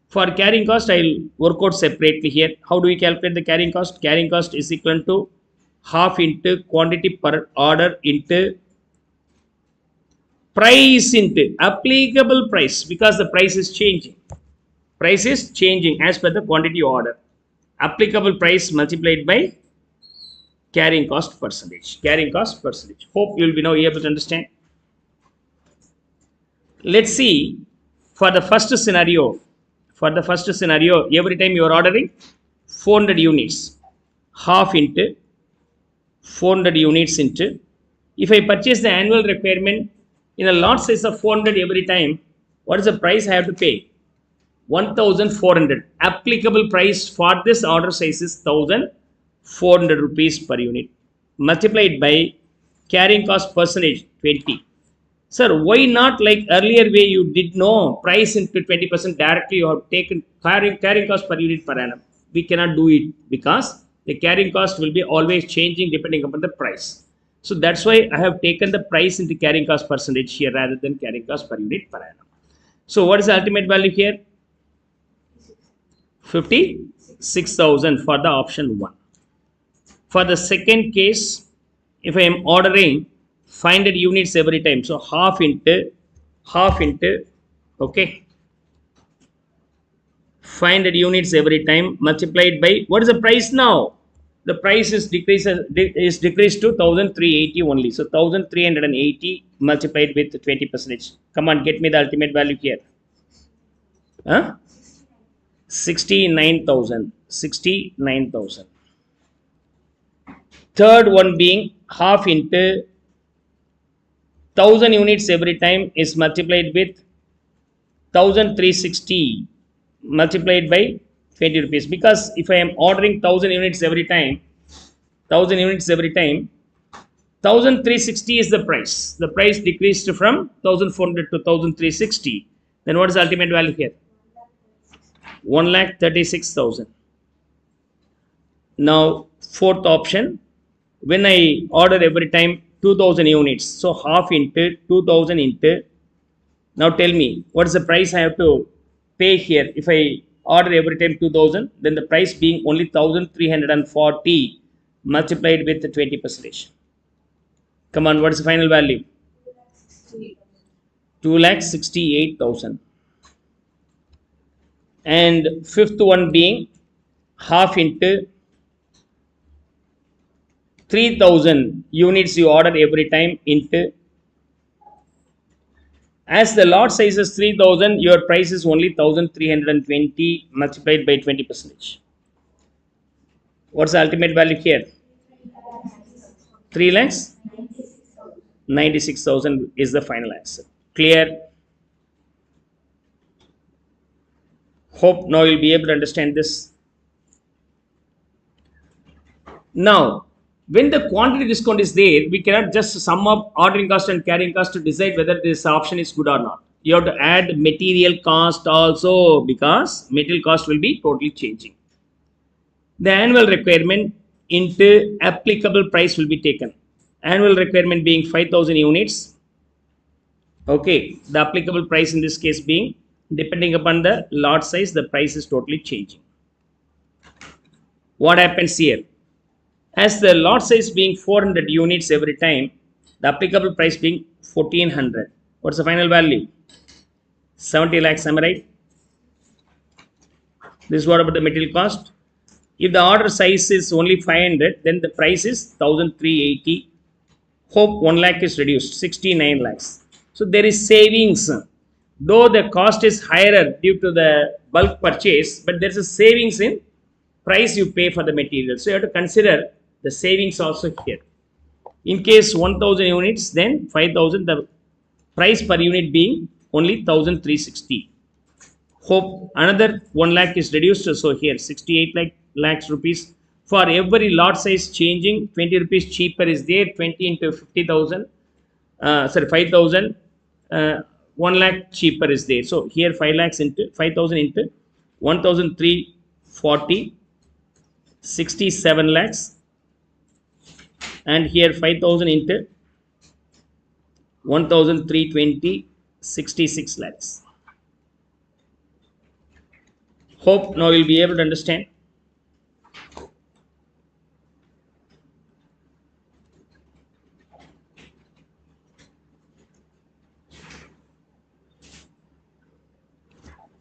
For carrying cost, I'll work out separately here. How do we calculate the carrying cost? Carrying cost is equal to half into quantity per order into price into applicable price, because the price is changing. Price is changing as per the quantity order. Applicable price multiplied by carrying cost percentage. Carrying cost percentage. Hope you will be now able to understand. Let's see for the first scenario. For the first scenario, every time you are ordering 400 units, half into 400 units into, if I purchase the annual requirement in a lot size of 400 every time, what is the price I have to pay? 1,400. Applicable price for this order size is 1,400 rupees per unit, multiplied by carrying cost percentage 20. Sir, why not like earlier way you did know price into 20% directly you have taken carrying cost per unit per annum? We cannot do it because the carrying cost will be always changing depending upon the price. So that's why I have taken the price into carrying cost percentage here rather than carrying cost per unit per annum. So what is the ultimate value here? 56,000 for the option 1. For the second case, if I am ordering 500 units every time, so half into okay, 500 units every time multiplied by, what is the price now? The price is decreased to 1,380 only. So 1,380 multiplied with 20%. Come on, get me the ultimate value here. 69,000. 69,000. Third one being half into 1,000 units every time is multiplied with 1,360 multiplied by 20 rupees. Because if I am ordering 1,000 units every time, 1,360 is the price. The price decreased from 1,400 to 1,360. Then what is the ultimate value here? 1,36,000. Now fourth option, when I order every time 2,000 units, so half into 2,000 into, now tell me what is the price I have to pay here. If I order every time 2,000, then the price being only 1,340 multiplied with 20%. Come on, what is the final value? 2,68,000. And fifth one being half into 3,000 units you order every time into, as the lot size is 3,000, your price is only 1,320 multiplied by 20%. What's the ultimate value here? 3,96,000 is the final answer. Clear? Hope now you'll be able to understand this. Now, when the quantity discount is there, we cannot just sum up ordering cost and carrying cost to decide whether this option is good or not. You have to add material cost also, because material cost will be totally changing. The annual requirement into applicable price will be taken. Annual requirement being 5,000 units. Okay, the applicable price in this case being, depending upon the lot size, the price is totally changing. What happens here? As the lot size being 400 units every time, the applicable price being 1400. What's the final value? 70 lakhs, am I right? This is what about the material cost. If the order size is only 500, then the price is 1380. Hope 1 lakh is reduced, 69 lakhs. So there is savings. Though the cost is higher due to the bulk purchase, but there is a savings in price you pay for the material. So you have to consider the savings also here. In case 1000 units, then 5000, the price per unit being only 1360. Hope another 1 lakh is reduced. So here 68 lakhs rupees. For every lot size changing, 20 rupees cheaper is there. 20 into 50,000, 5,000, 1 lakh cheaper is there. So here 5 lakhs into 5,000 into 1,340, 67 lakhs. And here 5,000 into 1,320, 66 lakhs. Hope now you'll be able to understand.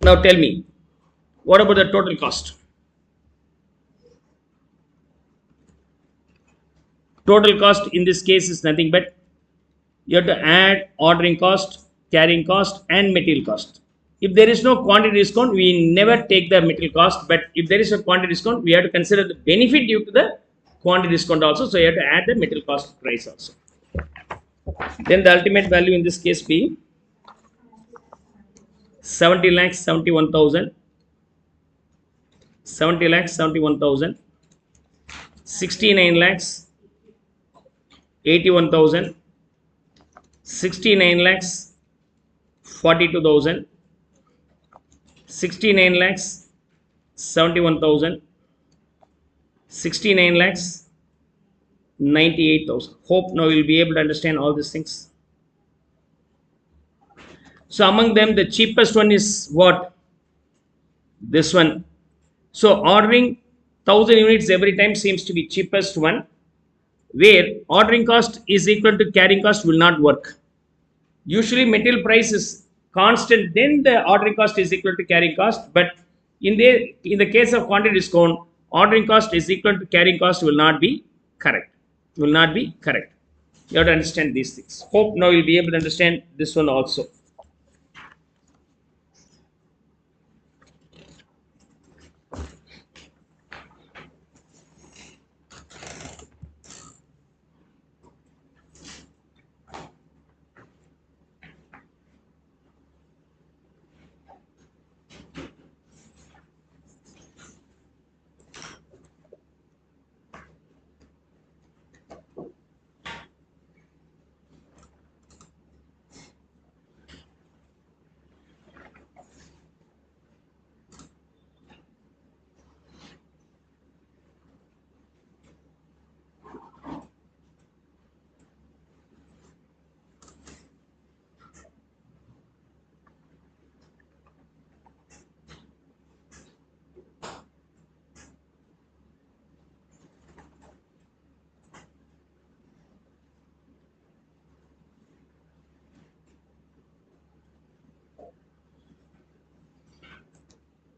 Now tell me, what about the total cost? Total cost in this case is nothing but you have to add ordering cost, carrying cost, and material cost. If there is no quantity discount, we never take the material cost. But if there is a quantity discount, we have to consider the benefit due to the quantity discount also. So you have to add the material cost price also. Then the ultimate value in this case be 70 lakhs 71,000, 70 lakhs 71,000, 69 lakhs 81,000, 69 lakhs 42,000, 69 lakhs 71,000, 69 lakhs 98,000. Hope now you'll be able to understand all these things. So among them, the cheapest one is what? This one. So ordering 1000 units every time seems to be cheapest one, where ordering cost is equal to carrying cost will not work. Usually material price is constant, then the ordering cost is equal to carrying cost. But in the case of quantity discount, ordering cost is equal to carrying cost will not be correct. Will not be correct. You have to understand these things. Hope now you'll be able to understand this one also.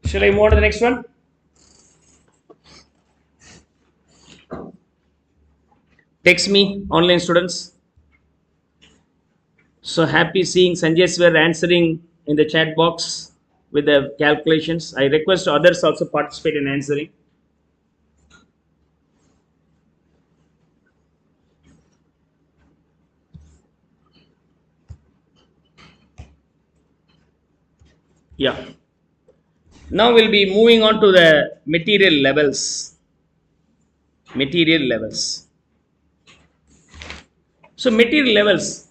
Shall I move on to the next one? Text me, online students. So happy seeing Sanjay Sir answering in the chat box with the calculations. I request others also participate in answering. Yeah. Now we'll be moving on to the material levels. Material levels. So material levels.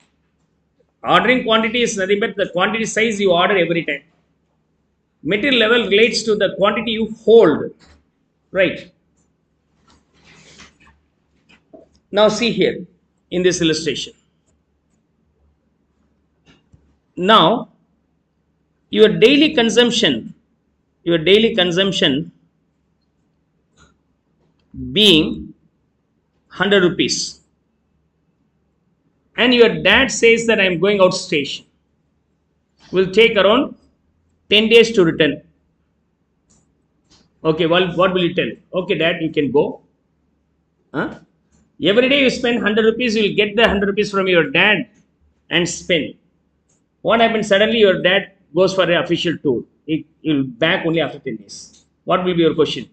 Ordering quantity is nothing but the quantity size you order every time. Material level relates to the quantity you hold. Right. Now see here in this illustration. Now your daily consumption, your daily consumption being 100 rupees, and your dad says that I am going out station, will take around 10 days to return. Okay, well, what will you tell? Okay, dad, you can go. Huh? Every day you spend 100 rupees, you will get the 100 rupees from your dad and spend. What happens? Suddenly your dad goes for an official tour. He will back only after 10 days. What will be your question?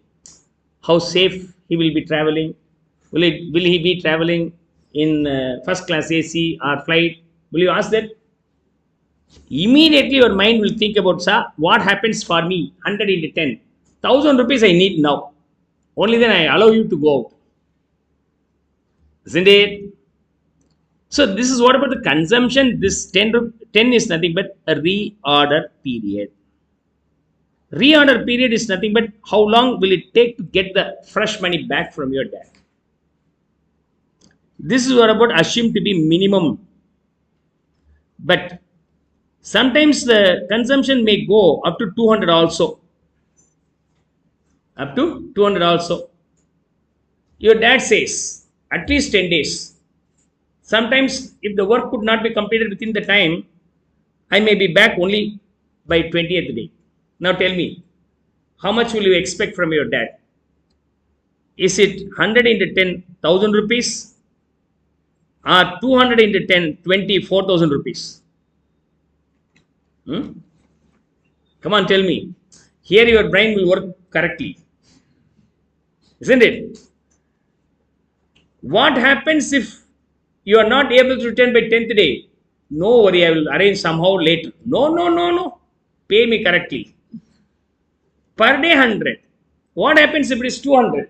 How safe he will be traveling? Will he be traveling in first class AC or flight? Will you ask that? Immediately your mind will think about, sir, what happens for me? 100 into 10. 1000 rupees I need now. Only then I allow you to go out. Isn't it? So this is what about the consumption. This 10 is nothing but a reorder period. Reorder period is nothing but how long will it take to get the fresh money back from your dad. This is what about assumed to be minimum. But sometimes the consumption may go up to 200 also. Up to 200 also. Your dad says at least 10 days. Sometimes if the work could not be completed within the time, I may be back only by 20th day. Now tell me, how much will you expect from your dad? Is it 100 into 10, 1000 rupees? Or 200 into 10, 24,000 rupees? Come on, tell me. Here your brain will work correctly. Isn't it? What happens if you are not able to return by 10th day? No worry, I will arrange somehow later. No. Pay me correctly. Per day 100. What happens if it is 200?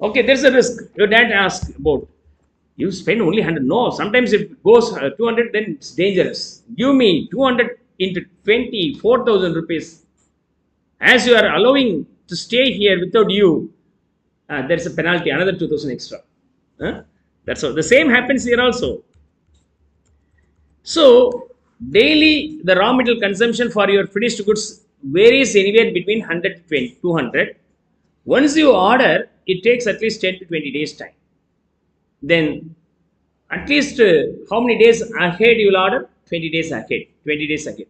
Okay, there's a risk. Your dad asks about, you spend only 100. No, sometimes if it goes 200, then it's dangerous. Give me 200 into 24,000 rupees. As you are allowing to stay here without you, there's a penalty, another 2,000 extra. That's all. The same happens here also. So, daily the raw material consumption for your finished goods varies anywhere between 100 to 200. Once you order, it takes at least 10 to 20 days time. Then, at least how many days ahead you will order? 20 days ahead. 20 days ahead.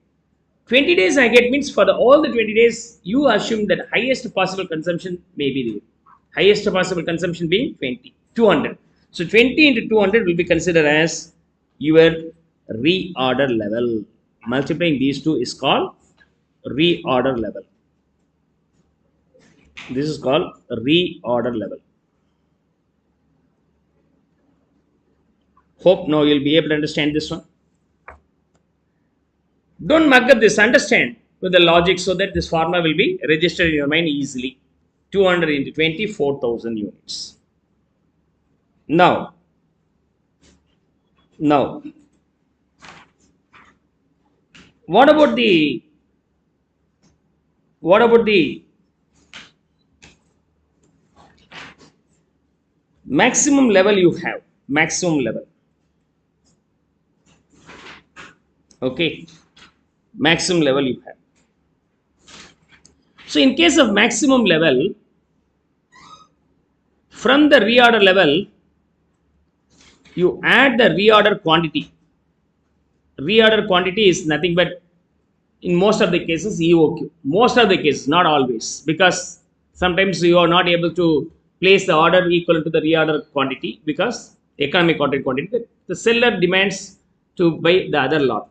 20 days ahead means for all the 20 days, you assume that highest possible consumption may be there. Highest possible consumption being 200. So 20 into 200 will be considered as your reorder level. Multiplying these two is called reorder level. This is called reorder level. Hope now you'll be able to understand this one. Don't mug up this, understand with the logic so that this formula will be registered in your mind easily. 200 into 20, 4,000 units. Now, what about the maximum level you have? Maximum level. Okay. Maximum level you have. So in case of maximum level, from the reorder level, you add the reorder quantity. Reorder quantity is nothing but, in most of the cases, EOQ. Most of the cases, not always, because sometimes you are not able to place the order equal to the reorder quantity because economic order quantity. The seller demands to buy the other lot.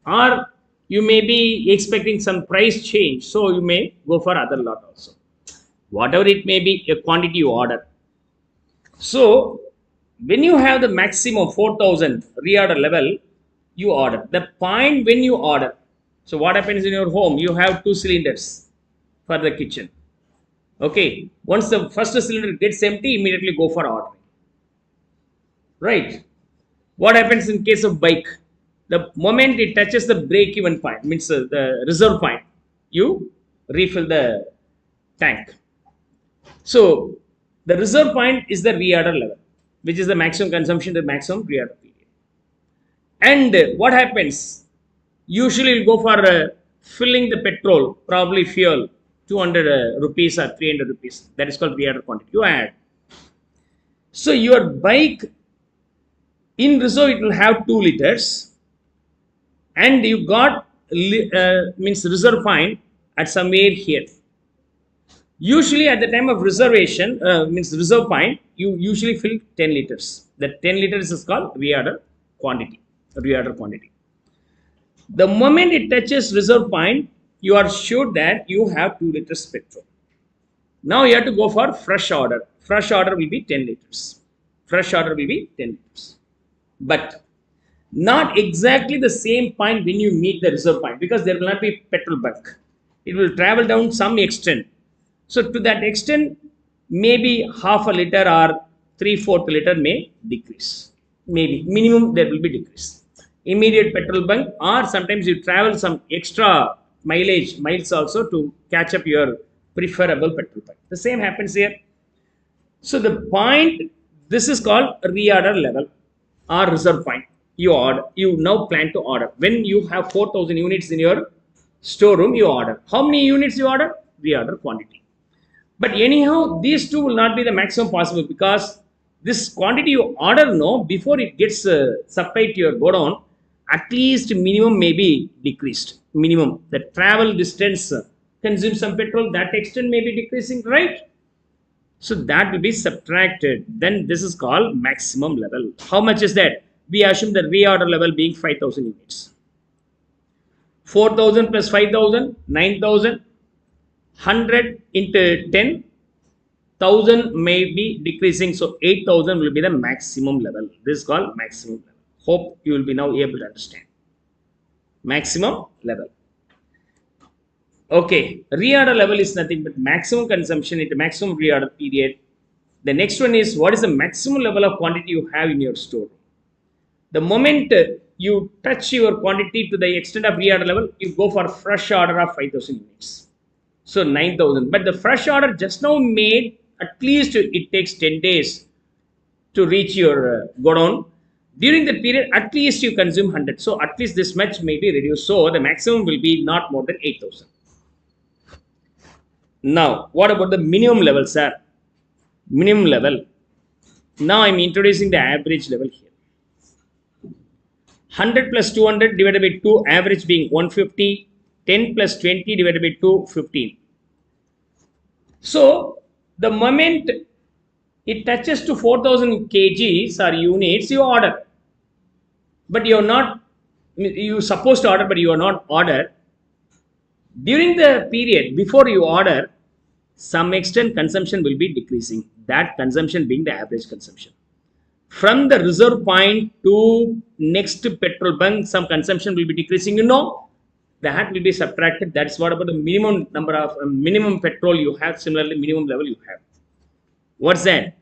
Or you may be expecting some price change, so you may go for other lot also. Whatever it may be, a quantity you order. So, when you have the maximum 4,000 reorder level, you order. The point when you order. So what happens in your home? You have two cylinders for the kitchen. Okay. Once the first cylinder gets empty, immediately go for ordering. Right. What happens in case of bike? The moment it touches the break even point, means the reserve point, you refill the tank. So the reserve point is the reorder level, which is the maximum consumption, the maximum reorder period. And what happens? Usually you go for filling the petrol, probably fuel, 200 rupees or 300 rupees. That is called reorder quantity. You add. So your bike in reserve, it will have 2 liters, and you got means reserve point at somewhere here. Usually at the time of reservation, means reserve point, you usually fill 10 liters. That 10 liters is called reorder quantity. Reorder quantity. The moment it touches reserve point, you are sure that you have 2 liters petrol. Now you have to go for fresh order. Fresh order will be 10 liters. Fresh order will be 10 liters. But not exactly the same point when you meet the reserve point, because there will not be petrol bunk. It will travel down some extent. So to that extent, maybe half a liter or 3/4 liter may decrease. Maybe minimum there will be decrease. Immediate petrol bunk, or sometimes you travel some extra miles also to catch up your preferable petrol bunk. The same happens here. So the point, this is called reorder level or reserve point. You now plan to order. When you have 4,000 units in your storeroom, you order. How many units you order? Reorder quantity. But anyhow, these two will not be the maximum possible, because this quantity you order, no, before it gets supplied to your godown, at least minimum may be decreased. Minimum. The travel distance consumes some petrol, that extent may be decreasing, right? So that will be subtracted. Then this is called maximum level. How much is that? We assume the reorder level being 5,000 units. 4,000 plus 5,000, 9,000. 100 into 10, 1,000 may be decreasing. So 8,000 will be the maximum level. This is called maximum level. Hope you will be now able to understand. Maximum level. Okay, reorder level is nothing but maximum consumption into maximum reorder period. The next one is, what is the maximum level of quantity you have in your store? The moment you touch your quantity to the extent of reorder level, you go for fresh order of 5,000 units. So 9,000. But the fresh order just now made, at least it takes 10 days to reach your godown. During the period, at least you consume 100. So at least this much may be reduced. So the maximum will be not more than 8,000. Now, what about the minimum level, sir? Minimum level. Now I am introducing the average level here. 100 plus 200 divided by 2, average being 150. 10 plus 20 divided by 2, 15. So the moment it touches to 4,000 kgs or units, you order. But you are not, you supposed to order, but you are not ordered. During the period before you order, some extent consumption will be decreasing. That consumption being the average consumption. From the reserve point to next petrol bunk, some consumption will be decreasing. You know, that will be subtracted. That's what about the minimum number of minimum petrol you have. Similarly, minimum level you have. What's that?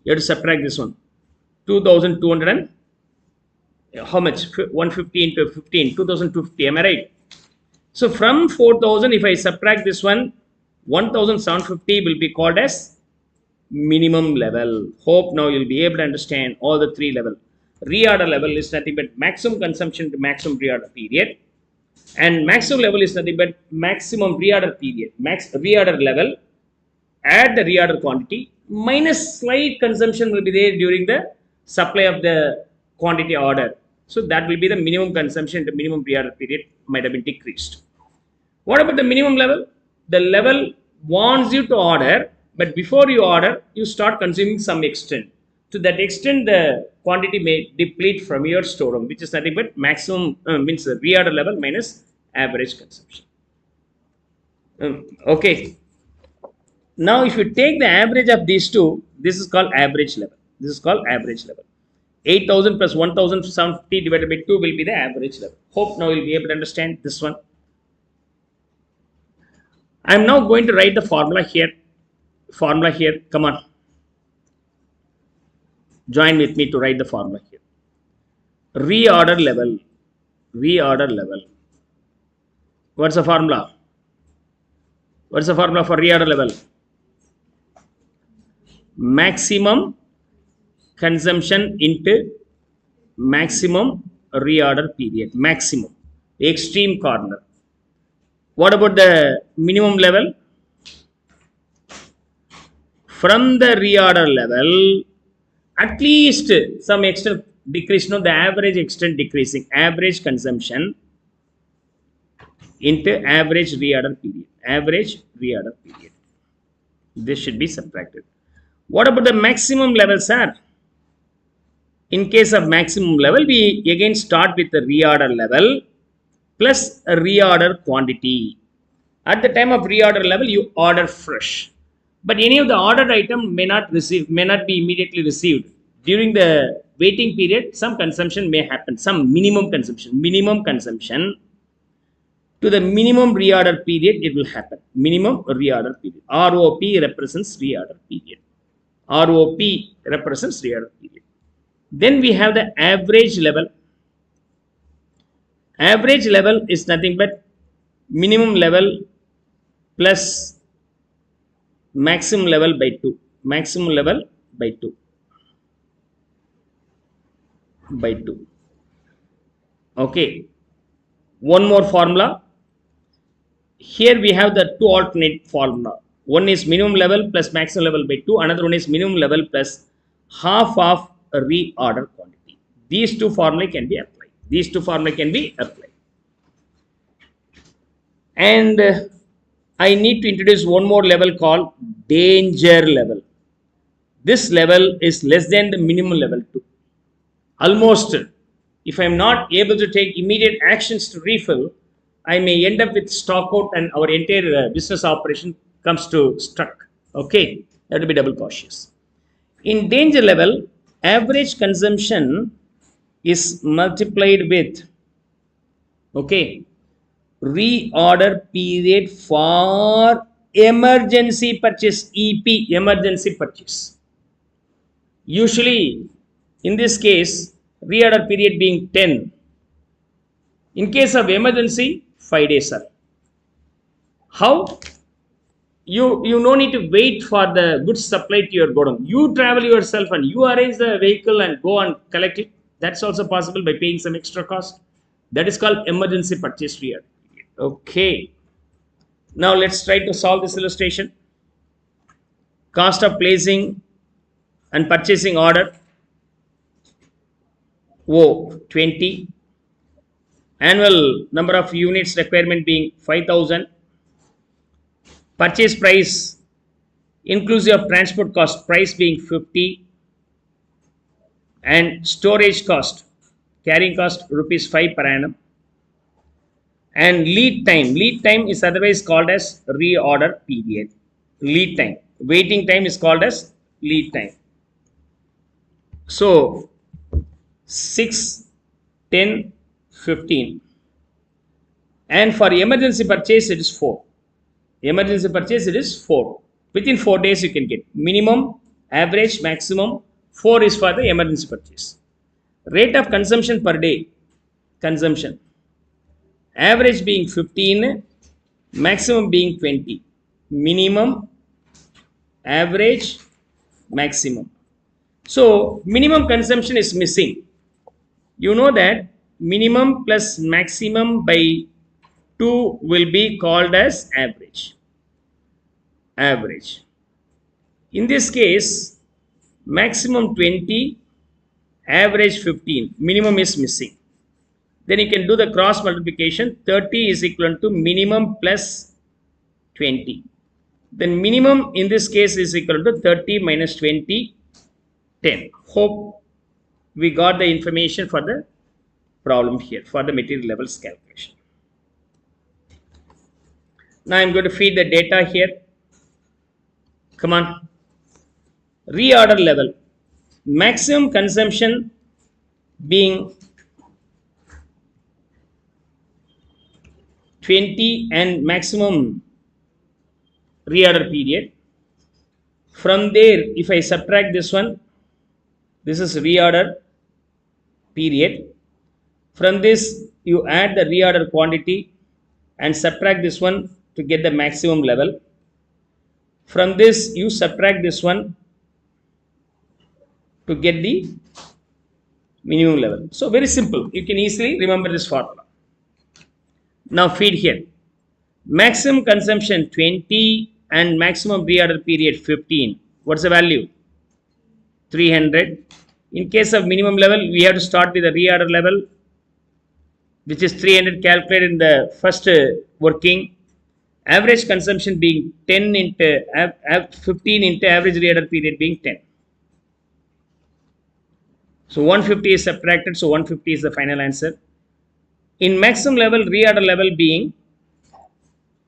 You have to subtract this one. 2,200 and how much? 150 into 15. 2,250. Am I right? So from 4,000, if I subtract this one, 1,750 will be called as minimum level. Hope now you'll be able to understand all the three level. Reorder level is nothing but maximum consumption to maximum reorder period. And maximum level is nothing but maximum reorder period. Max reorder level, add the reorder quantity, minus slight consumption will be there during the supply of the quantity order. So that will be the minimum consumption to minimum reorder period might have been decreased. What about the minimum level? The level wants you to order, but before you order, you start consuming some extent. To that extent, the quantity may deplete from your storeroom, which is nothing but maximum means the reorder level minus average consumption. Okay. Now, if you take the average of these two, this is called average level. This is called average level. 8,000 plus 1,750 divided by 2 will be the average level. Hope now you'll be able to understand this one. I am now going to write the formula here. Come on, join with me to write the formula here. Reorder level. Reorder level. What's the formula? What's the formula for reorder level? Maximum consumption into maximum reorder period. Maximum. Extreme corner. What about the minimum level? From the reorder level, at least some extent decrease. No, the average extent decreasing. Average consumption into average reorder period. Average reorder period. This should be subtracted. What about the maximum level, sir? In case of maximum level, we again start with the reorder level plus a reorder quantity. At the time of reorder level, you order fresh, but any of the ordered item may not be immediately received. During the waiting period, some consumption may happen, some minimum consumption to the minimum reorder period, it will happen. Minimum reorder period. ROP represents reorder period. ROP represents reorder period. Then we have the average level. Average level is nothing but minimum level plus maximum level by 2. Maximum level by 2. By 2. Okay. One more formula. Here we have the two alternate formula. One is minimum level plus maximum level by 2. Another one is minimum level plus half of a reorder quantity. These two formulae can be applied. And I need to introduce one more level called danger level. This level is less than the minimum level 2. Almost, if I am not able to take immediate actions to refill, I may end up with stock out and our entire business operation comes to stuck. Okay, you have to be double cautious. In danger level, average consumption is multiplied with, okay, reorder period for emergency purchase, EP, emergency purchase. Usually, in this case, reorder period being 10. In case of emergency, 5 days, sir. How? You no need to wait for the goods supplied to your godown. You travel yourself and you arrange the vehicle and go and collect it. That's also possible by paying some extra cost. That is called emergency purchase reorder. Okay. Now let's try to solve this illustration. Cost of placing and purchasing order O 20. Annual number of units requirement being 5,000. Purchase price inclusive of transport cost price being 50. And storage cost, carrying cost rupees 5 per annum. And lead time is otherwise called as reorder period. Lead time, waiting time is called as lead time. So 6, 10, 15. And for emergency purchase, it is 4. Emergency purchase, it is 4. Within 4 days, you can get minimum, average, maximum. 4 is for the emergency purchase. Rate of consumption per day. Consumption. Average being 15, maximum being 20. Minimum, average, maximum. So, minimum consumption is missing. You know that minimum plus maximum by 2 will be called as average. Average. In this case, maximum 20, average 15, minimum is missing. Then you can do the cross multiplication. 30 is equal to minimum plus 20. Then minimum in this case is equal to 30 minus 20, 10. Hope we got the information for the problem here, for the material levels calculation. Now I am going to feed the data here. Come on. Reorder level. Maximum consumption being 20 and maximum reorder period. From there, if I subtract this one, this is reorder period. From this, you add the reorder quantity and subtract this one to get the maximum level. From this, you subtract this one to get the minimum level. So very simple. You can easily remember this formula. Now feed here. Maximum consumption 20 and maximum reorder period 15. What's the value? 300. In case of minimum level, we have to start with the reorder level, which is 300 calculated in the first working. Average consumption being 10 into 15 into average reorder period being 10. So 150 is subtracted, so 150 is the final answer. In maximum level, reorder level being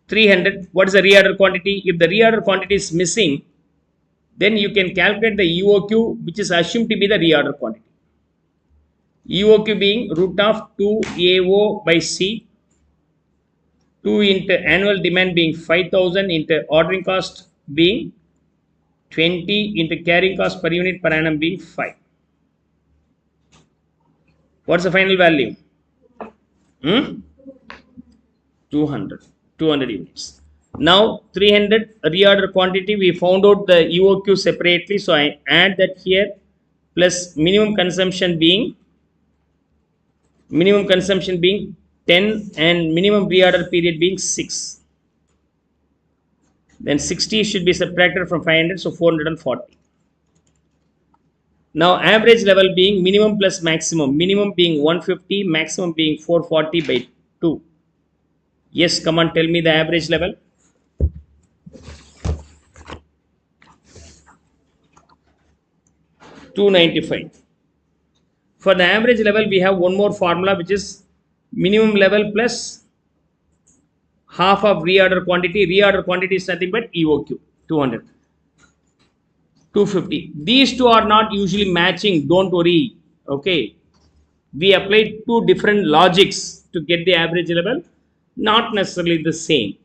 300, what is the reorder quantity? If the reorder quantity is missing, then you can calculate the EOQ, which is assumed to be the reorder quantity. EOQ being root of 2AO by C, 2 into annual demand being 5,000 into ordering cost being 20 into carrying cost per unit per annum being 5. What's the final value? 200 units. Now 300 reorder quantity, we found out the EOQ separately, so I add that here plus minimum consumption being 10 and minimum reorder period being 6. Then 60 should be subtracted from 500, so 440. Now average level being minimum plus maximum, minimum being 150, maximum being 440 by 2. Yes, come on, tell me the average level. 295. For the average level, we have one more formula, which is minimum level plus half of reorder quantity. Reorder quantity is nothing but EOQ, 200. 250. These two are not usually matching, don't worry. Okay. We applied two different logics to get the average level, not necessarily the same.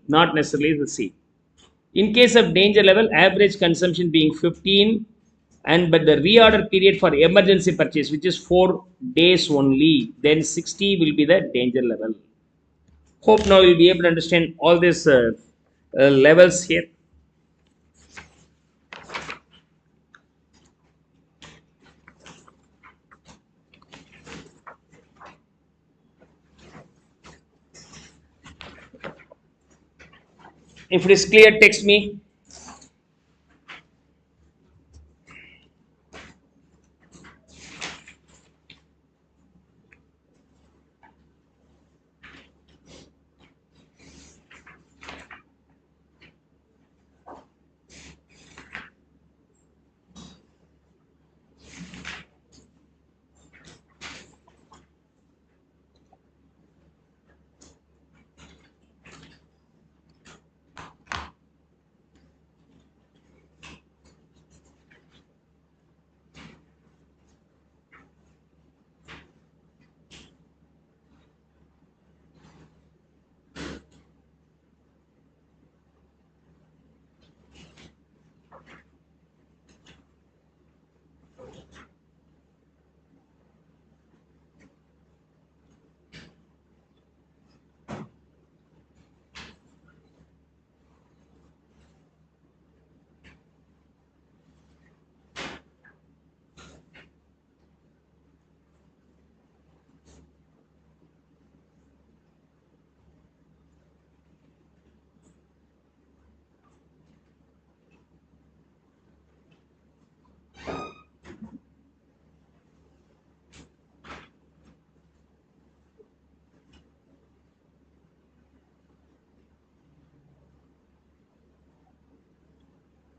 In case of danger level, average consumption being 15, but the reorder period for emergency purchase, which is 4 days only, then 60 will be the danger level. Hope now you'll be able to understand all these levels here. If it is clear, text me.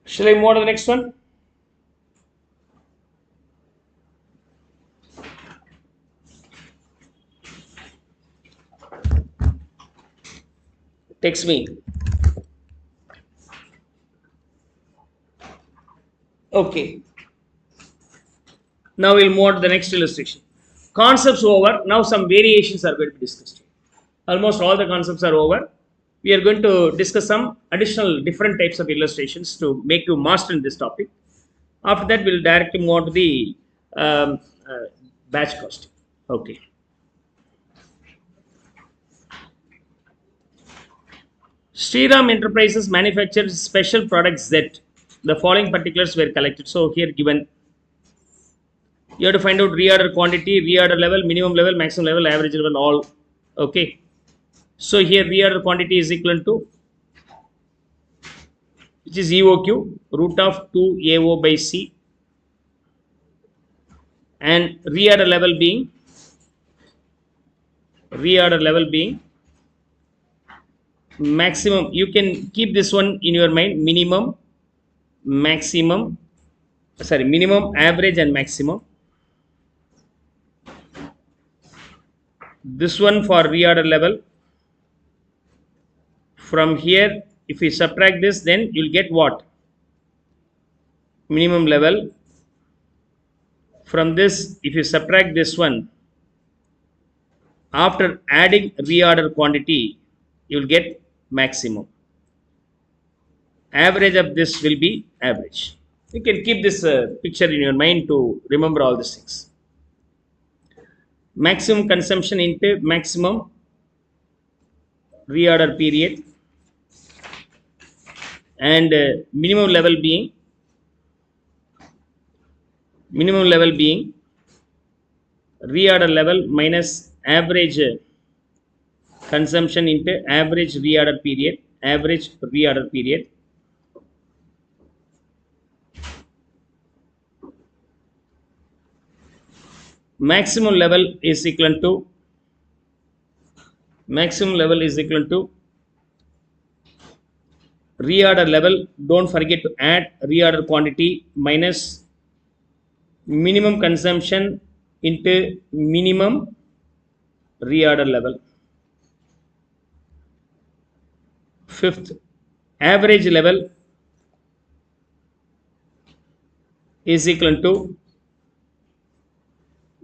Shall I move on to the next one? Text me. Okay. Now we'll move on to the next illustration. Concepts over. Now some variations are going to be discussed. Almost all the concepts are over. we are going to discuss some additional different types of illustrations to make you master in this topic. After that, we'll directly move on to the um, uh, batch costing. Okay. Sriram Enterprises manufactures special products Z. The following particulars were collected. So here given, you have to find out reorder quantity, reorder level, minimum level, maximum level, average level, all. Okay. So here reorder quantity is equal to, which is EOQ, root of 2 AO by C, and reorder level being maximum. You can keep this one in your mind: minimum, maximum, sorry, minimum, average, and maximum. This one for reorder level. From here, if we subtract this, then you'll get what? Minimum level. From this, if you subtract this one, after adding reorder quantity, you will get maximum. Average of this will be average. You can keep this picture in your mind to remember all these things. Maximum consumption into maximum reorder period, and minimum level being reorder level minus average consumption into average reorder period. Maximum level is equal to reorder level. Don't forget to add reorder quantity minus minimum consumption into minimum reorder level. Fifth, average level is equal to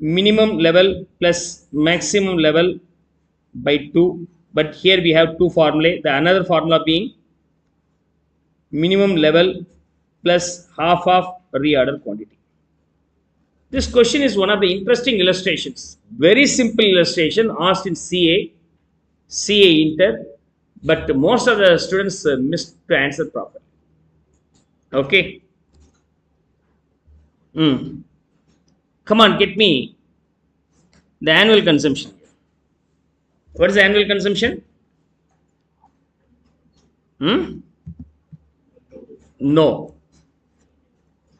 minimum level plus maximum level by 2. But here we have two formulae. The another formula being minimum level plus half of reorder quantity. This question is one of the interesting illustrations. Very simple illustration asked in CA Inter, but most of the students missed to answer properly. Okay. Come on, get me the annual consumption. What is the annual consumption? No.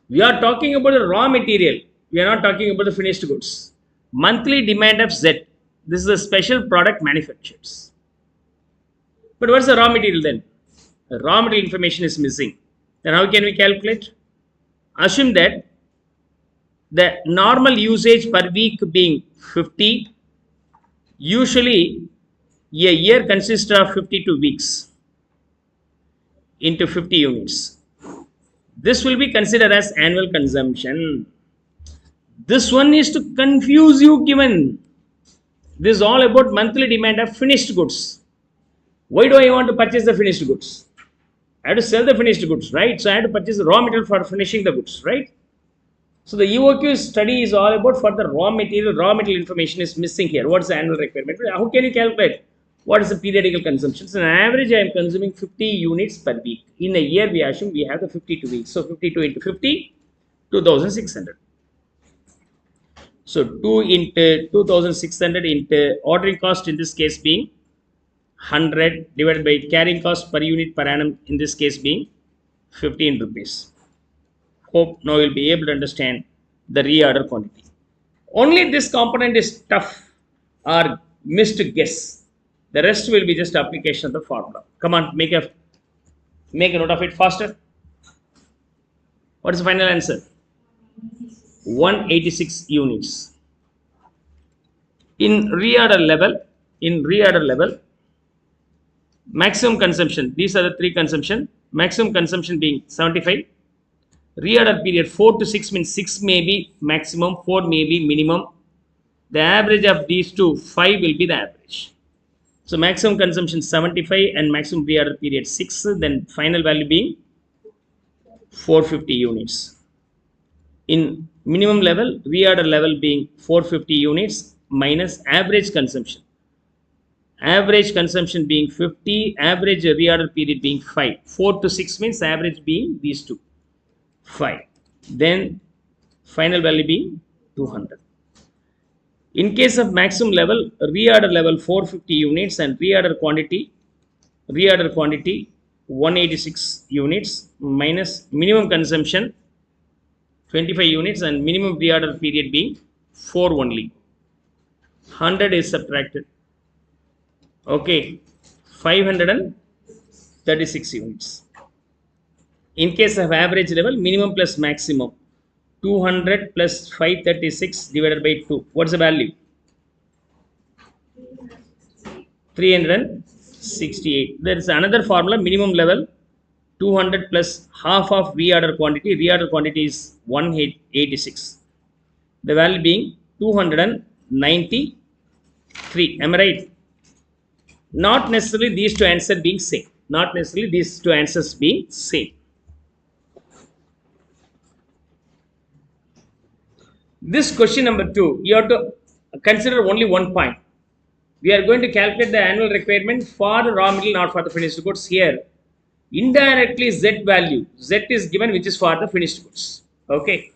We are talking about the raw material. We are not talking about the finished goods. Monthly demand of Z. This is a special product manufacturers. But what's the raw material then? The raw material information is missing. Then how can we calculate? Assume that the normal usage per week being 50. Usually, a year consists of 52 weeks into 50 units. This will be considered as annual consumption. This one is to confuse you given. This is all about monthly demand of finished goods. Why do I want to purchase the finished goods? I have to sell the finished goods, right? So I have to purchase the raw material for finishing the goods, right? So the EOQ study is all about for the raw material. Raw material information is missing here. What is the annual requirement? How can you calculate? What is the periodical consumption? So on average, I am consuming 50 units per week. In a year, we assume we have the 52 weeks. So 52 into 50, 2,600. So 2 into 2,600 into ordering cost in this case being 100 divided by carrying cost per unit per annum in this case being 15 rupees. Hope now you'll be able to understand the reorder quantity. Only this component is tough or missed guess. The rest will be just application of the formula. Come on, make a note of it faster. What is the final answer? 186 units. In reorder level, maximum consumption, these are the three consumption. Maximum consumption being 75. Reorder period 4 to 6 means 6 may be maximum, 4 may be minimum. The average of these two, 5 will be the average. So maximum consumption 75 and maximum reorder period 6, then final value being 450 units. In minimum level, reorder level being 450 units minus average consumption. Average consumption being 50, average reorder period being 5. 4 to 6 means average being these two, 5. Then final value being 200. In case of maximum level, reorder level 450 units and reorder quantity 186 units minus minimum consumption 25 units and minimum reorder period being 4 only. 100 is subtracted. Okay, 536 units. In case of average level, minimum plus maximum 200 plus 536 divided by 2. What's the value? 368. There is another formula, minimum level 200 plus half of reorder quantity. Reorder quantity is 186. The value being 293. Am I right? Not necessarily these two answers being same. Not necessarily these two answers being same. This question number 2, you have to consider only one point. We are going to calculate the annual requirement for the raw material, not for the finished goods. Here, indirectly Z value, Z is given, which is for the finished goods. Okay.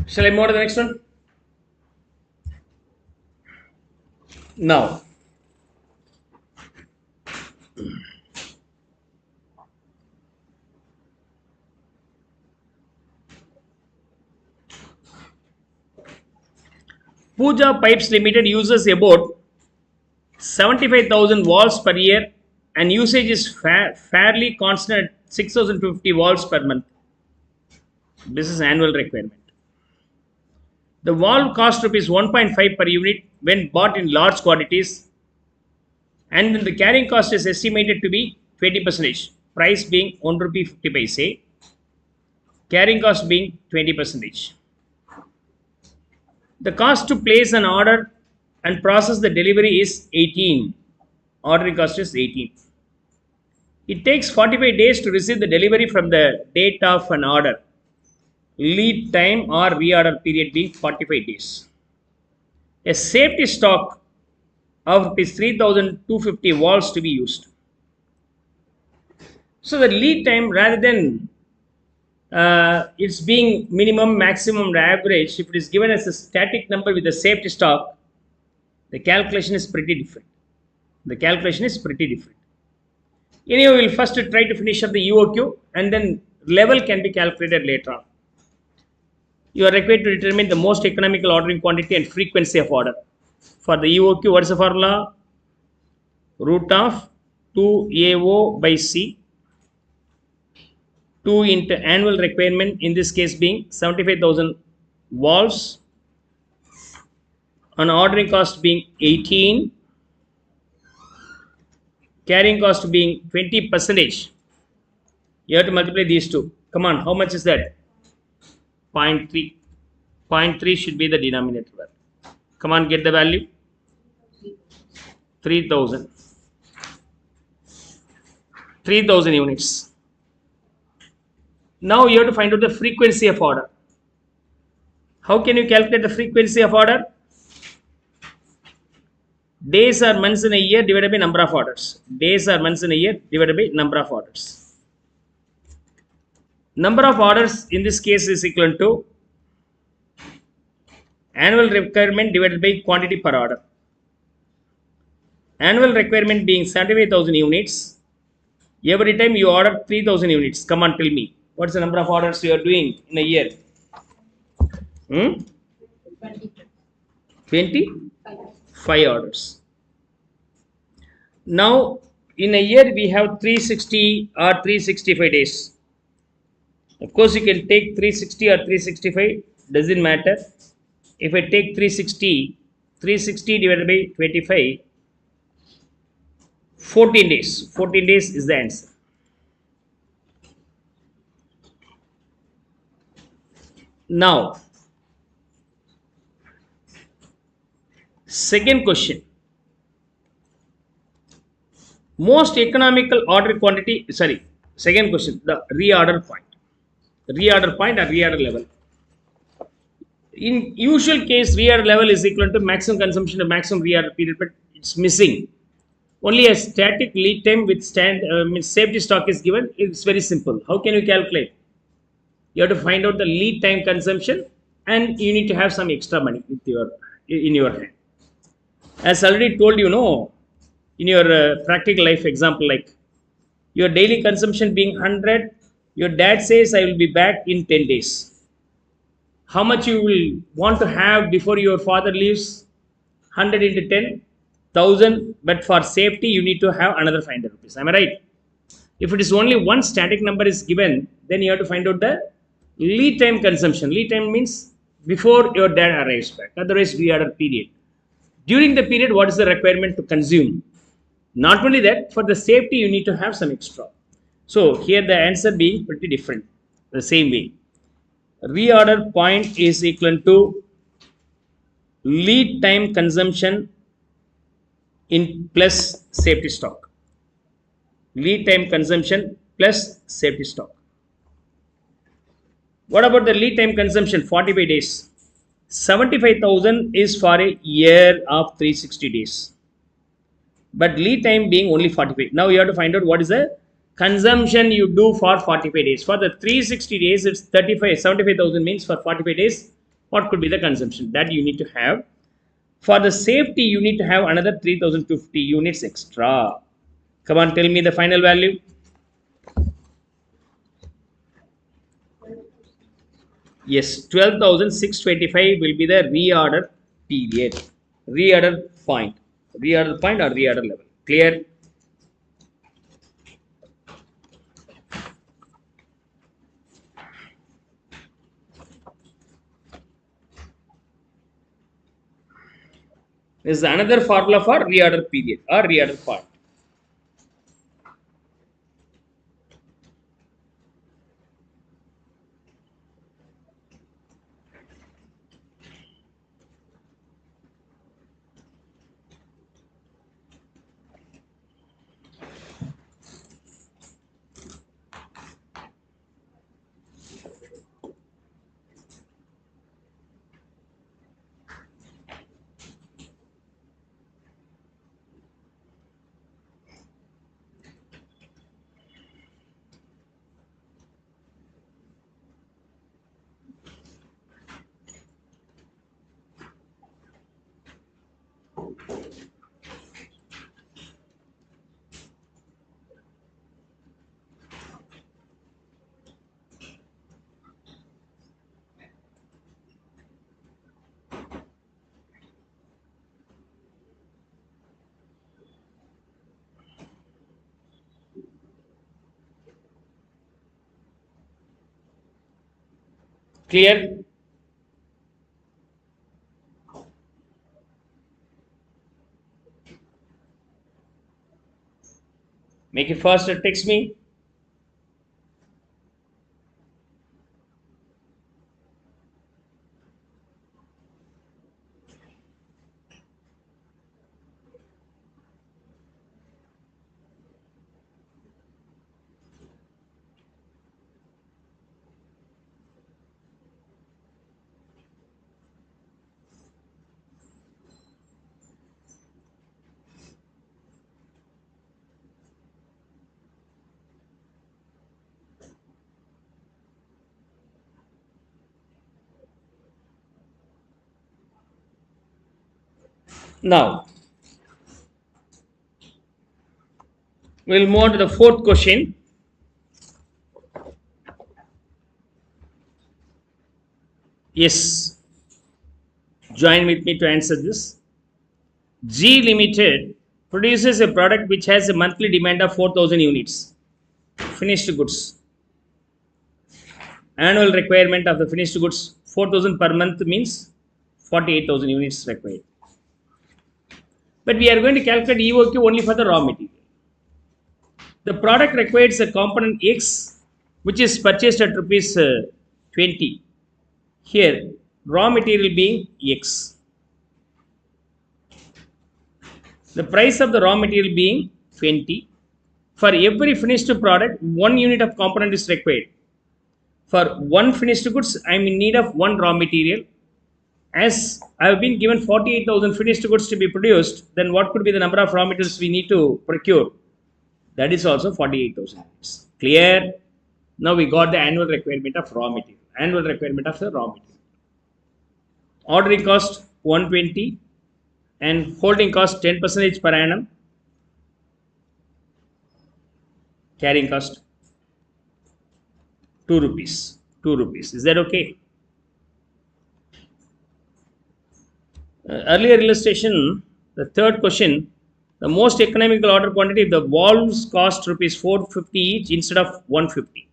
Shall I move to the next one? Now, Pooja Pipes Limited uses about 75,000 walls per year and usage is fairly constant at 6,250 walls per month. This is annual requirement. The valve cost rupees 1.5 per unit when bought in large quantities, and then the carrying cost is estimated to be 20%. Price being 1 rupee 50 paise, carrying cost being 20%. The cost to place an order and process the delivery is 18. Ordering cost is 18. It takes 45 days to receive the delivery from the date of an order. Lead time or reorder period being 45 days. A safety stock of 3,250 walls to be used. So the lead time, rather than it's being minimum, maximum, or average, if it is given as a static number with a safety stock, the calculation is pretty different. The calculation is pretty different. Anyway, we will first try to finish up the EOQ and then level can be calculated later on. You are required to determine the most economical ordering quantity and frequency of order. For the EOQ, what is the formula? Root of 2AO by C. 2 into annual requirement, in this case being 75,000 walls. On ordering cost being 18. Carrying cost being 20%. You have to multiply these two. Come on, how much is that? 0.3. 0.3 should be the denominator value. Come on, get the value. 3,000. 3,000 units. Now you have to find out the frequency of order. How can you calculate the frequency of order? Days or months in a year divided by number of orders. Days or months in a year divided by number of orders. Number of orders in this case is equal to Annual requirement divided by quantity per order. Annual requirement being 75,000 units. Every time you order 3,000 units. Come on, tell me. What's the number of orders you are doing in a year? Hmm? 25 orders. Now, in a year, we have 360 or 365 days. Of course, you can take 360 or 365, doesn't matter. If I take 360, 360 divided by 25, 14 days. 14 days is the answer. Now, second question. Most economical order quantity, sorry, second question, the reorder point. Reorder point or reorder level. In usual case, reorder level is equal to maximum consumption of maximum reorder period, but it's missing. Only a static lead time with safety stock is given. It's very simple. How can you calculate? You have to find out the lead time consumption, and you need to have some extra money with your in your hand. As already told you, know, in your practical life example, like your daily consumption being 100, your dad says I will be back in 10 days. How much you will want to have before your father leaves? 100 into 10, 1000. But for safety you need to have another 500 rupees. Am I right? If it is only one static number is given, then you have to find out the lead time consumption. Lead time means before your dad arrives back, otherwise we are a period. During the period, what is the requirement to consume? Not only that, for the safety you need to have some extra. So here the answer being pretty different. The same way, reorder point is equal to lead time consumption in plus safety stock. Lead time consumption plus safety stock. What about the lead time consumption? 45 days. 75,000 is for a year of 360 days. But lead time being only 45. Now you have to find out what is the consumption you do for 45 days. For the 360 days, it's 35, 75,000 means for 45 days, what could be the consumption? That you need to have. For the safety, you need to have another 3,050 units extra. Come on, tell me the final value. Yes, 12,625 will be the reorder period. Reorder point. Reorder point or reorder level. Clear? This is another formula for reorder period or reorder point. Clear? Make it faster. Text me. Now, we'll move on to the fourth question. Yes, join with me to answer this. G Limited produces a product which has a monthly demand of 4,000 units. Finished goods. Annual requirement of the finished goods 4,000 per month means 48,000 units required. But we are going to calculate EOQ only for the raw material. The product requires a component X which is purchased at rupees 20. Here, raw material being X. The price of the raw material being 20. For every finished product, 1 unit of component is required. For one finished goods, I am in need of 1 raw material. As I have been given 48,000 finished goods to be produced, then what could be the number of raw materials we need to procure? That is also 48,000 units. Clear? Now we got the annual requirement of raw material. Annual requirement of the raw material. Ordering cost 120 and holding cost 10% per annum. Carrying cost 2 rupees. 2 rupees. Is that okay? Earlier illustration, the third question, the most economical order quantity, the valves cost rupees 450 each instead of 150.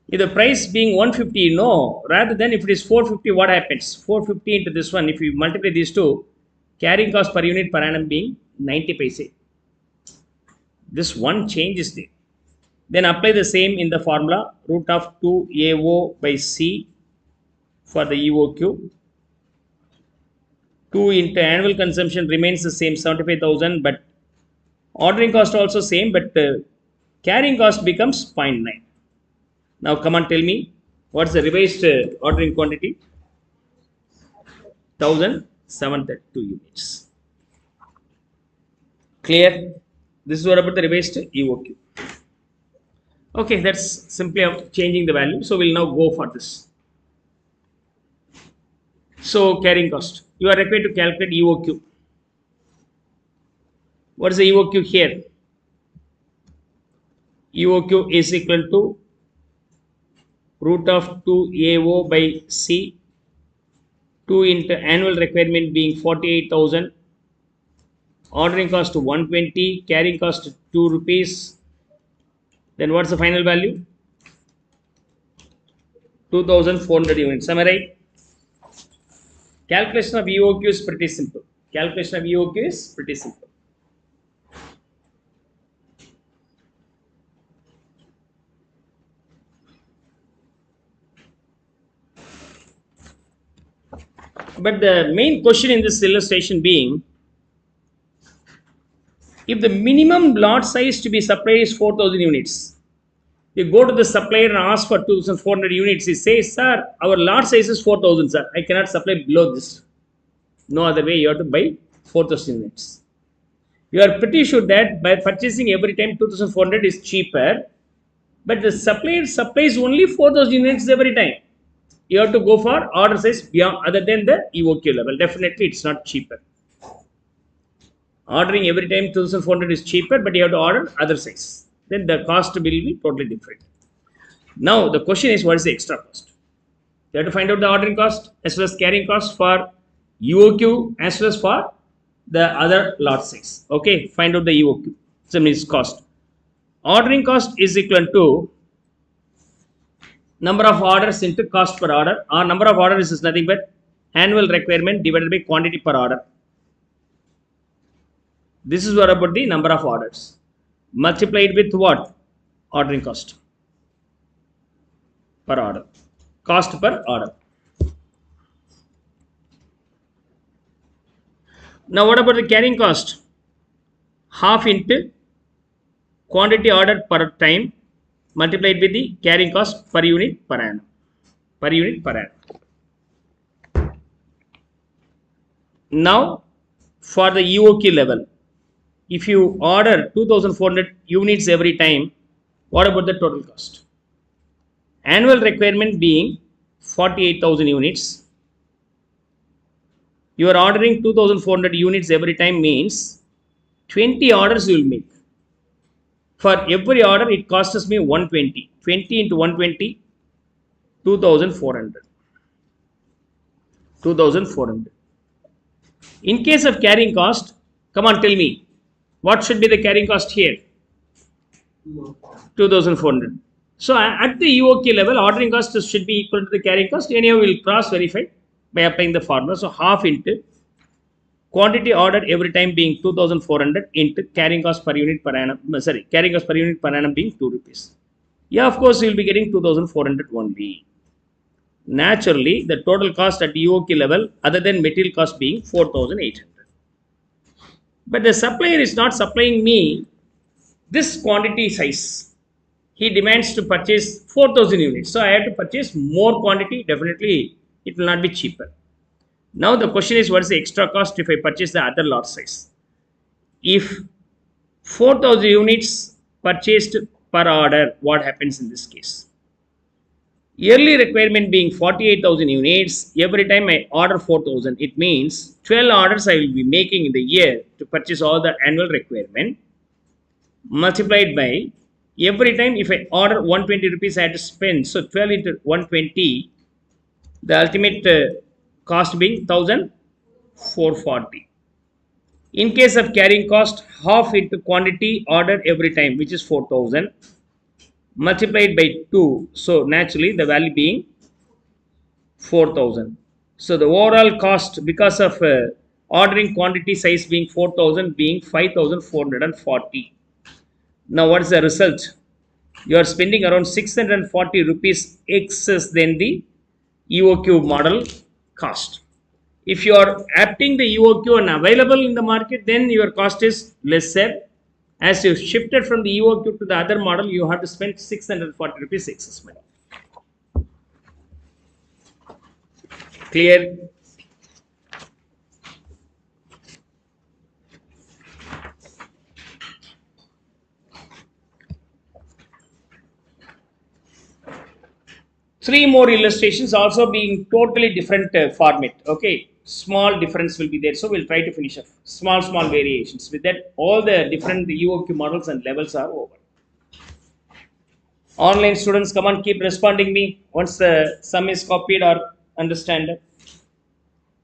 If the price being 150, no, rather than if it is 450, what happens? 450 into this one, if you multiply these two, carrying cost per unit per annum being 90 paise. This one change is there. Then apply the same in the formula, root of 2AO by C for the EOQ. 2 into annual consumption remains the same, 75,000, but ordering cost also same, but carrying cost becomes 0.9. Now come on, tell me, what's the revised ordering quantity? 1,732 units. Clear? This is what about the revised EOQ. Okay, that's simply changing the value. So we'll now go for this. So carrying cost. You are required to calculate EOQ. What is the EOQ here? EOQ is equal to root of 2AO by C. 2 into annual requirement being 48,000. Ordering cost 120. Carrying cost 2 rupees. Then what's the final value? 2,400 units. Am I right? Calculation of EOQ is pretty simple. Calculation of EOQ is pretty simple. But the main question in this illustration being, if the minimum lot size to be supplied is 4,000 units, you go to the supplier and ask for 2,400 units. He says, sir, our lot size is 4,000, sir. I cannot supply below this. No other way, you have to buy 4,000 units. You are pretty sure that by purchasing every time 2,400 is cheaper, but the supplier supplies only 4,000 units every time. You have to go for order size beyond other than the EOQ level. Definitely, it's not cheaper. Ordering every time 2,400 is cheaper, but you have to order other size. Then the cost will be totally different. Now, the question is, what is the extra cost? You have to find out the ordering cost as well as carrying cost for EOQ as well as for the other lot size. Okay, find out the EOQ. So, means cost. Ordering cost is equal to number of orders into cost per order. Our number of orders is nothing but annual requirement divided by quantity per order. This is what about the number of orders. Multiplied with what? Ordering cost per order. Cost per order. Now what about the carrying cost? Half into quantity ordered per time multiplied with the carrying cost per unit per annum. Per unit per annum. Now for the EOQ level, if you order 2,400 units every time, what about the total cost? Annual requirement being 48,000 units. You are ordering 2400 units every time means 20 orders you will make. For every order, it costs me 120. 20 into 120, 2400. 2400. In case of carrying cost, come on, tell me, what should be the carrying cost here? 2400. So at the EOQ level, ordering cost should be equal to the carrying cost. Anyhow, we will cross verify by applying the formula. So half into quantity ordered every time being 2400 into carrying cost per unit per annum. Sorry, carrying cost per unit per annum being 2 rupees. Yeah, of course, you will be getting 2400 only. Naturally, the total cost at EOQ level, other than material cost, being 4800. But the supplier is not supplying me this quantity size. He demands to purchase 4000 units. So I have to purchase more quantity. Definitely, it will not be cheaper. Now the question is, what is the extra cost if I purchase the other lot size? If 4000 units purchased per order, what happens in this case? Yearly requirement being 48,000 units, every time I order 4,000, it means 12 orders I will be making in the year to purchase all the annual requirement, multiplied by every time if I order 120 rupees I had to spend. So 12 into 120, the ultimate cost being 1440. In case of carrying cost, half into quantity ordered every time, which is 4000, multiplied by 2. So naturally the value being 4000. So the overall cost, because of ordering quantity size being 4000, being 5440. Now what is the result? You are spending around 640 rupees excess than the EOQ model cost. If you are apting the EOQ and available in the market, then your cost is lesser. As you shifted from the EOQ to the other model, you have to spend 640 rupees excess money. Clear? Three more illustrations also being totally different format. Okay, small difference will be there. So we'll try to finish off small variations. With that, all the different EOQ models and levels are over. Online students, come on, keep responding me once the sum is copied or understand.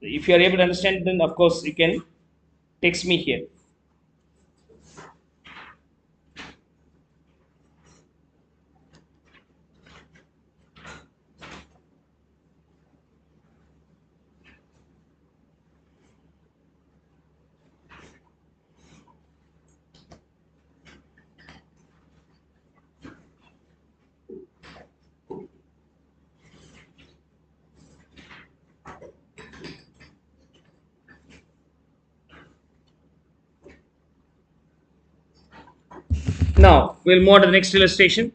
If you are able to understand, then of course you can text me here. Now we'll move on to the next illustration.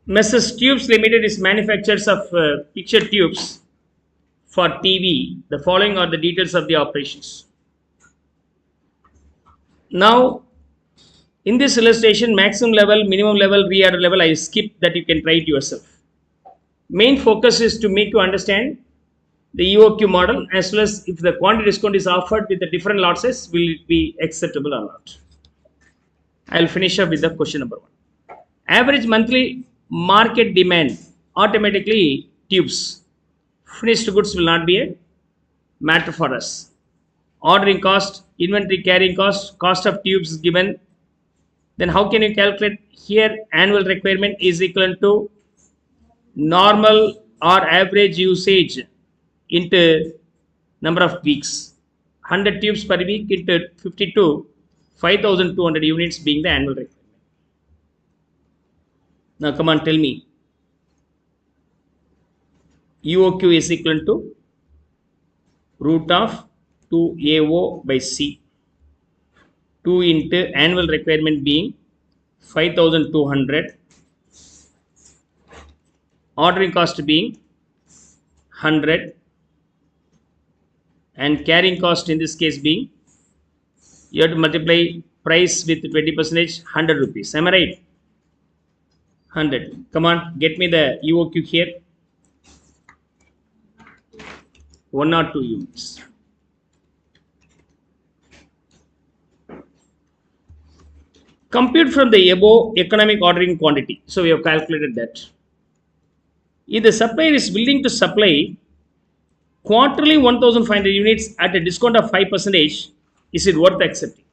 Messrs. Tubes Limited is manufacturers of picture tubes for TV. The following are the details of the operations. Now, in this illustration, maximum level, minimum level, reorder level, I skip that, you can try it yourself. Main focus is to make you understand the EOQ model, as well as if the quantity discount is offered with the different lot size, will it be acceptable or not. I will finish up with the question number 1. Average monthly market demand, automatically tubes. Finished goods will not be a matter for us. Ordering cost, inventory carrying cost, cost of tubes given. Then how can you calculate here? Annual requirement is equal to normal or average usage into number of weeks. 100 tubes per week into 52, 5200 units being the annual requirement. Now come on, tell me. EOQ is equal to root of 2AO by C. 2 into annual requirement being 5200. Ordering cost being 100. And carrying cost in this case being, you have to multiply price with 20%, 100 rupees. Am I right? 100. Come on, get me the EOQ here. 1 or 2 units. Compute from the above economic ordering quantity. So we have calculated that. If the supplier is willing to supply quarterly 1500 units at a discount of 5%, is it worth accepting?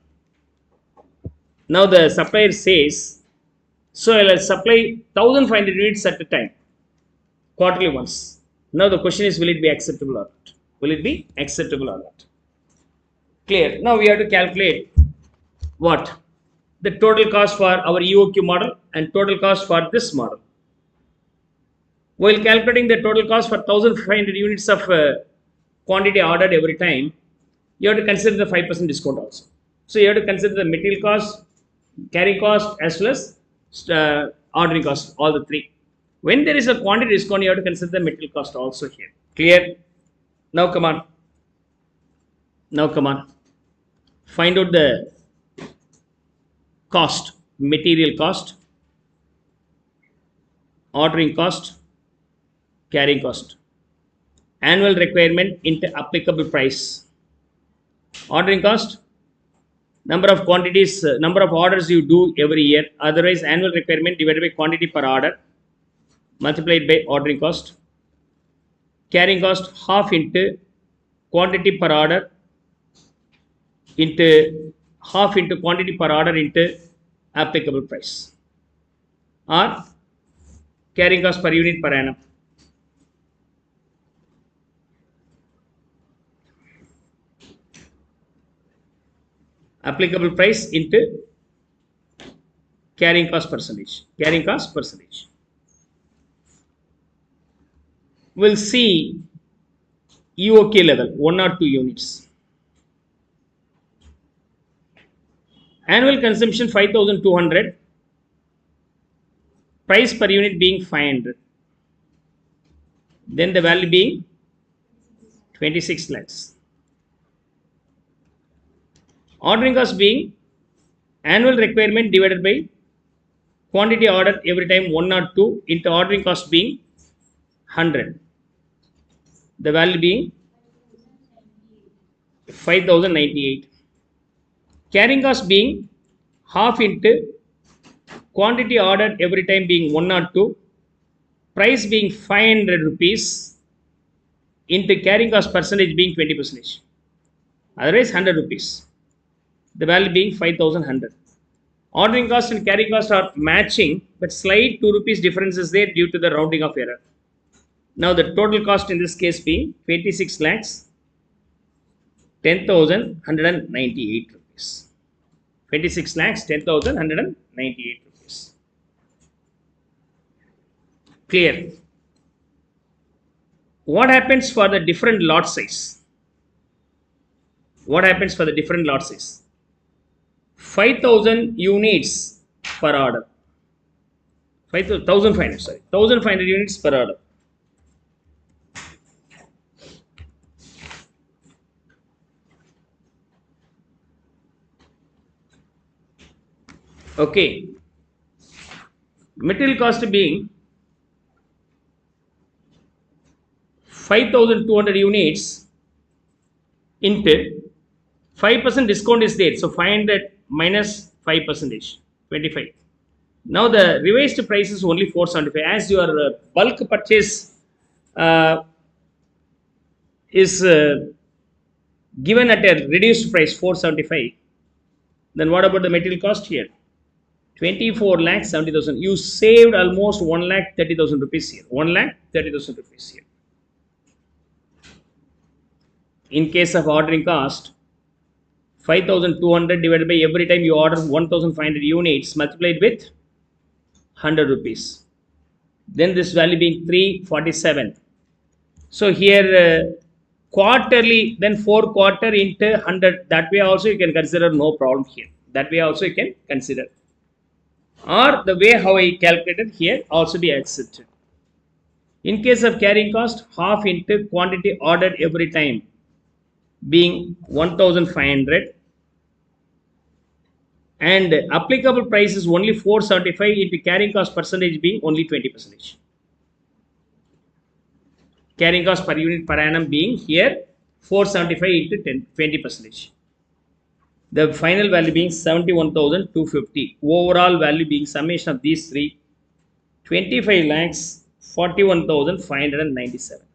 Now the supplier says, so I will supply 1500 units at a time, quarterly once. Now the question is, will it be acceptable or not? Will it be acceptable or not? Clear. Now we have to calculate what? The total cost for our EOQ model and total cost for this model. While calculating the total cost for 1500 units of quantity ordered every time, you have to consider the 5% discount also. So you have to consider the material cost, carrying cost, as well as ordering cost, all the three. When there is a quantity discount, you have to consider the material cost also here. Clear? Now come on. Now come on. Find out the cost, material cost, ordering cost, carrying cost. Annual requirement into applicable price. Ordering cost, number of quantities, number of orders you do every year. Otherwise, annual requirement divided by quantity per order multiplied by ordering cost. Carrying cost, half into quantity per order into half into quantity per order into applicable price, or carrying cost per unit per annum. Applicable price into carrying cost percentage. Carrying cost percentage. We'll see EOK level 1 or 2 units. Annual consumption 5200. Price per unit being 500. Then the value being 26 lakhs. Ordering cost being annual requirement divided by quantity ordered every time 1 or 2 into ordering cost being 100. The value being 5098. Carrying cost being half into quantity ordered every time being 1 or 2, price being 500 rupees into carrying cost percentage being 20%. Otherwise 100 rupees. The value being 5100. Ordering cost and carrying cost are matching, but slight 2 rupees difference is there due to the rounding of error. Now the total cost in this case being 26 lakhs 10,198 rupees. 26 lakhs 10,198 rupees. Clear? What happens for the different lot size? What happens for the different lot size? 5,000 units per order. 1,500, sorry. 1,500 units per order. Okay. Material cost being 5,200 units into 5% discount is there. So 500 minus 5%, 25. Now the revised price is only 475. As your bulk purchase is given at a reduced price 475, then what about the material cost here? 24 lakh 70,000. You saved almost 1 lakh 30,000 rupees here. 1 lakh 30,000 rupees here. In case of ordering cost, 5,200 divided by every time you order 1,500 units multiplied with 100 rupees. Then this value being 347. So here quarterly, then 4 quarter into 100. That way also you can consider, no problem here. That way also you can consider. Or the way how I calculated here also be accepted. In case of carrying cost, half into quantity ordered every time being 1,500 and applicable price is only 475 into carrying cost percentage being only 20%. Carrying cost per unit per annum being here 475 into 20%. The final value being 71,250. Overall value being summation of these three 25 lakhs 41,597.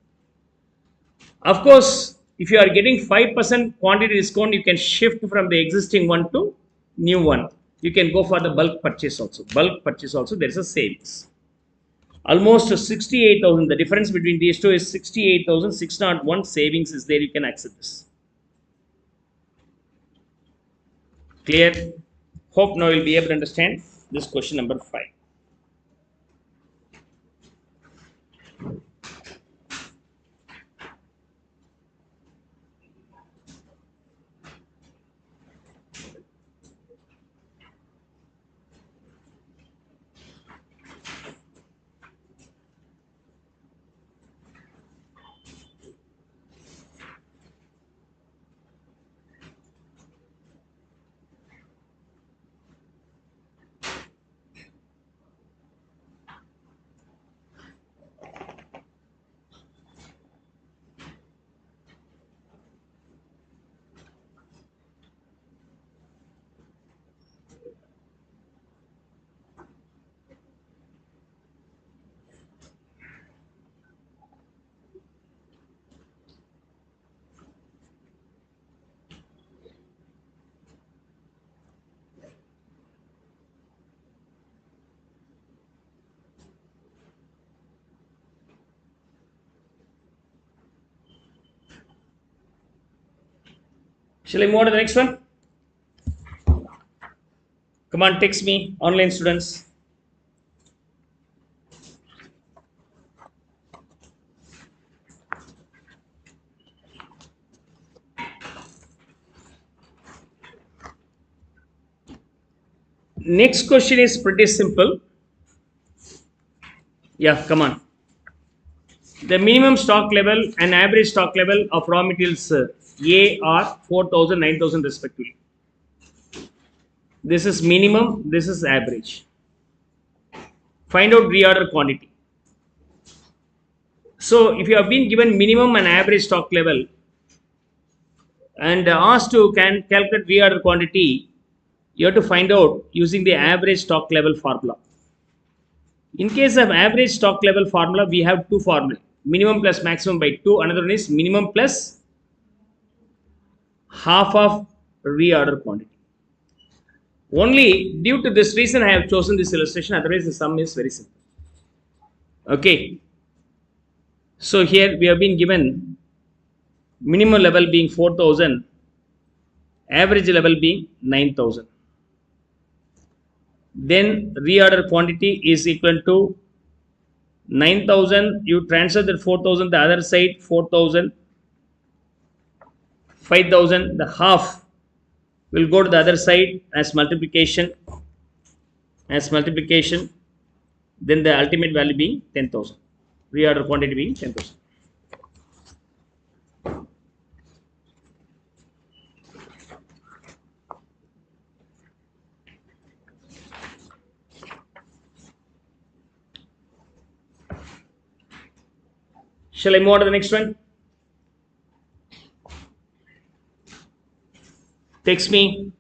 Of course, if you are getting 5% quantity discount, you can shift from the existing one to new one. You can go for the bulk purchase also. Bulk purchase also, there is a savings. Almost 68,000. The difference between these two is 68,601 savings is there. You can accept this. Clear? Hope now you'll be able to understand this question number 5. Shall I move on to the next one? Come on, text me, online students. Next question is pretty simple. Yeah, come on. The minimum stock level and average stock level of raw materials A are 4,000, 9,000 respectively. This is minimum, this is average. Find out reorder quantity. So, if you have been given minimum and average stock level and asked to calculate reorder quantity, you have to find out using the average stock level formula. In case of average stock level formula, we have two formulas, minimum plus maximum by 2. Another one is minimum plus half of reorder quantity. Only due to this reason I have chosen this illustration, otherwise the sum is very simple. Okay. So here we have been given minimum level being 4,000, average level being 9,000. Then reorder quantity is equal to 9,000. You transfer that 4,000 the other side, 4,000, 5,000. The half will go to the other side as multiplication. Then the ultimate value being 10,000. Reorder quantity being 10,000. Shall I move on to the next one? Text me.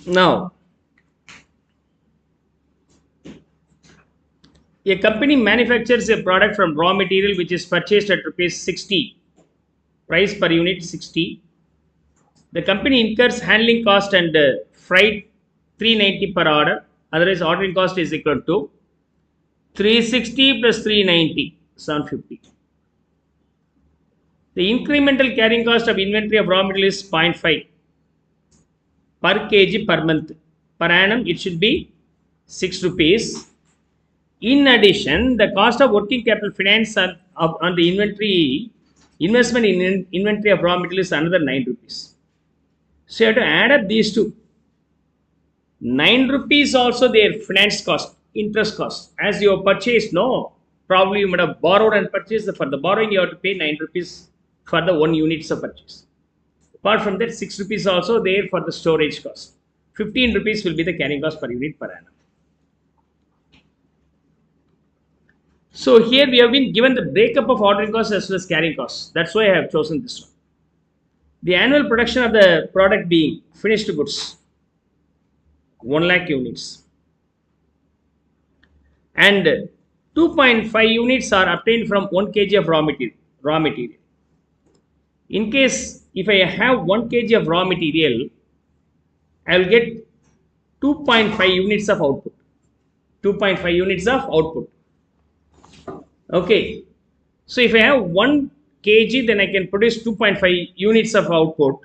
Now, a company manufactures a product from raw material which is purchased at rupees 60, price per unit 60. The company incurs handling cost and freight 390 per order. Otherwise, ordering cost is equal to 360 plus 390, 750. The incremental carrying cost of inventory of raw material is 0.5 per kg per month. Per annum, it should be 6 rupees. In addition, the cost of working capital finance on the inventory, investment in inventory of raw material is another 9 rupees. So you have to add up these two. 9 rupees also their finance cost, interest cost. As you have purchased, no. Probably you might have borrowed and purchased. For the borrowing, you have to pay 9 rupees for the 1 units of purchase. Apart from that, 6 rupees also there for the storage cost. 15 rupees will be the carrying cost per unit per annum. So here we have been given the breakup of ordering costs as well as carrying costs. That's why I have chosen this one. The annual production of the product being finished goods, 1 lakh units. And 2.5 units are obtained from 1 kg of raw material. In case if I have 1 kg of raw material, I will get 2.5 units of output. 2.5 units of output. Okay. So if I have 1 kg, then I can produce 2.5 units of output.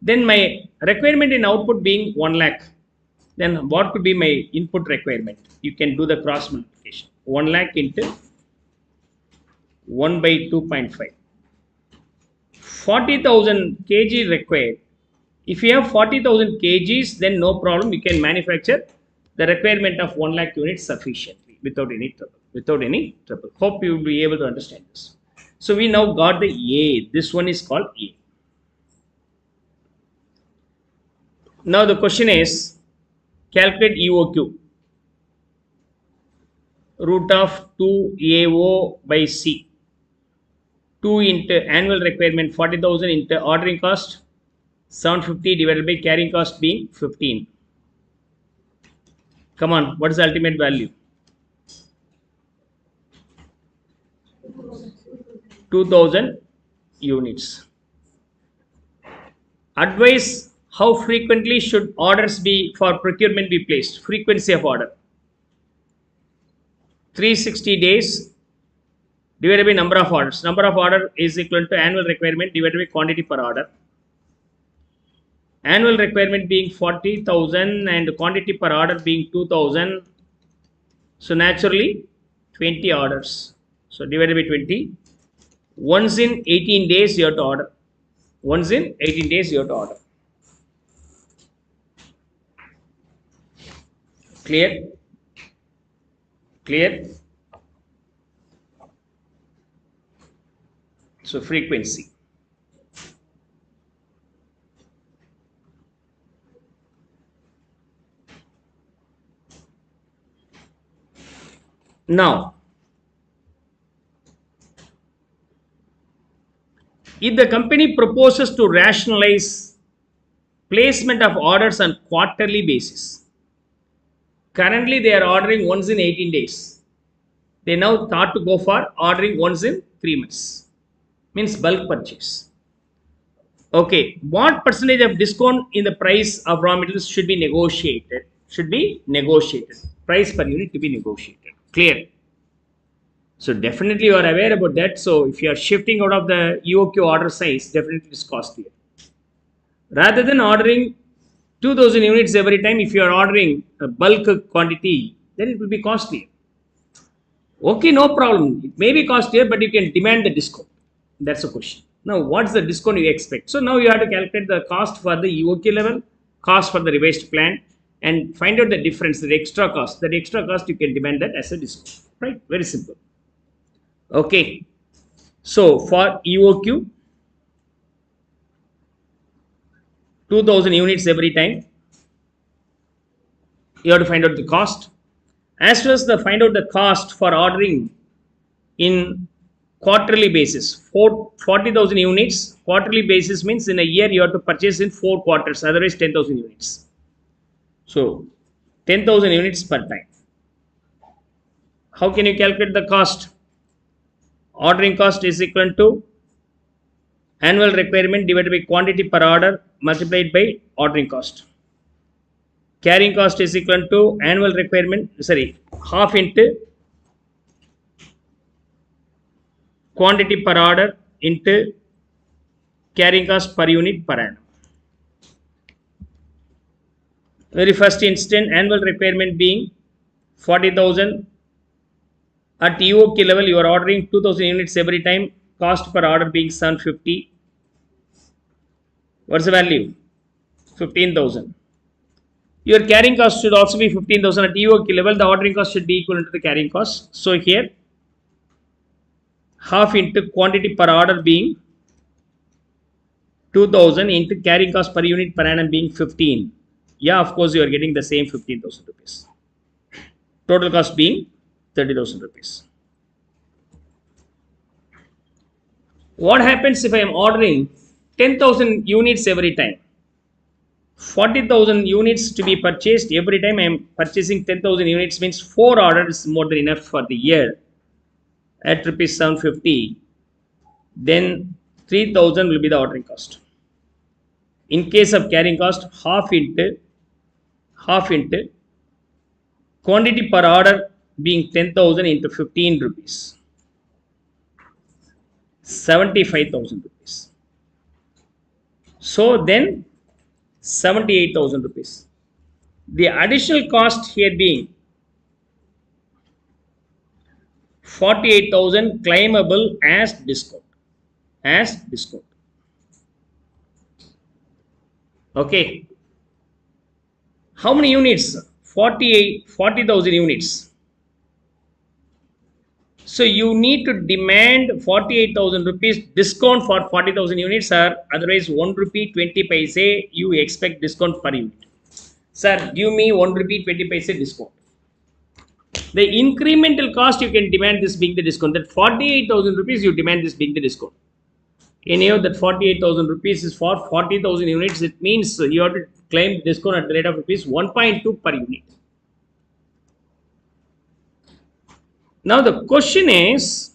Then my requirement in output being 1 lakh. Then what could be my input requirement? You can do the cross multiplication. 1 lakh into 1 by 2.5. 40,000 kg required. If you have 40,000 kgs, then no problem. You can manufacture the requirement of 1 lakh units sufficiently without any trouble. Hope you will be able to understand this. So we now got the A. This one is called A. Now the question is, calculate EOQ. Root of 2AO by C. 2 into annual requirement 40,000 into ordering cost 750 divided by carrying cost being 15. Come on, what is the ultimate value? 2,000 units. Advice: how frequently should orders be for procurement be placed? Frequency of order. 360 days divided by number of orders. Number of order is equal to annual requirement divided by quantity per order. Annual requirement being 40,000 and quantity per order being 2,000. So naturally 20 orders. So divided by 20. Once in 18 days you have to order. Once in 18 days you have to order. Clear? Clear? So frequency. Now, if the company proposes to rationalize placement of orders on quarterly basis, currently they are ordering once in 18 days. They now start to go for ordering once in 3 months. Means bulk purchase. Okay, what percentage of discount in the price of raw materials should be negotiated? Should be negotiated. Price per unit to be negotiated. Clear? So definitely you are aware about that. So if you are shifting out of the EOQ order size, definitely it is costlier. Rather than ordering 2,000 units every time, if you are ordering a bulk quantity, then it will be costlier. Okay, no problem. It may be costlier, but you can demand the discount. That's the question. Now, what's the discount you expect? So now you have to calculate the cost for the EOQ level, cost for the revised plan, and find out the difference, the extra cost. That extra cost you can demand that as a discount. Right? Very simple. Okay. So for EOQ, 2,000 units every time. You have to find out the cost. As well as find out the cost for ordering in quarterly basis. 40,000 units. Quarterly basis means in a year you have to purchase in 4 quarters. Otherwise 10,000 units. So 10,000 units per time. How can you calculate the cost? Ordering cost is equal to annual requirement divided by quantity per order multiplied by ordering cost. Carrying cost is equal to annual requirement, half into quantity per order into carrying cost per unit per annum. Very first instant, annual requirement being 40,000. At EOQ level, you are ordering 2,000 units every time. Cost per order being 750. What's the value? 15,000. Your carrying cost should also be 15,000 at EOQ level. The ordering cost should be equivalent to the carrying cost. So here half into quantity per order being 2000 into carrying cost per unit per annum being 15. Yeah, of course, you are getting the same 15,000 rupees. Total cost being 30,000 rupees. What happens if I am ordering 10,000 units every time? 40,000 units to be purchased every time I am purchasing 10,000 units means 4 orders more than enough for the year at rupees 750. Then 3,000 will be the ordering cost. In case of carrying cost, half into quantity per order being 10,000 into 15 rupees, 75,000 rupees. So then 78,000 rupees. The additional cost here being 48,000 claimable as discount. As discount. Okay. How many units? 40,000 units. So you need to demand 48,000 rupees discount for 40,000 units, or otherwise 1 rupee 20 paise you expect discount per unit. Sir, give me 1 rupee 20 paise discount. The incremental cost you can demand this being the discount. That 48,000 rupees you demand this being the discount. Anyhow, that 48,000 rupees is for 40,000 units. It means you have to claim discount at the rate of rupees 1.2 per unit. Now the question is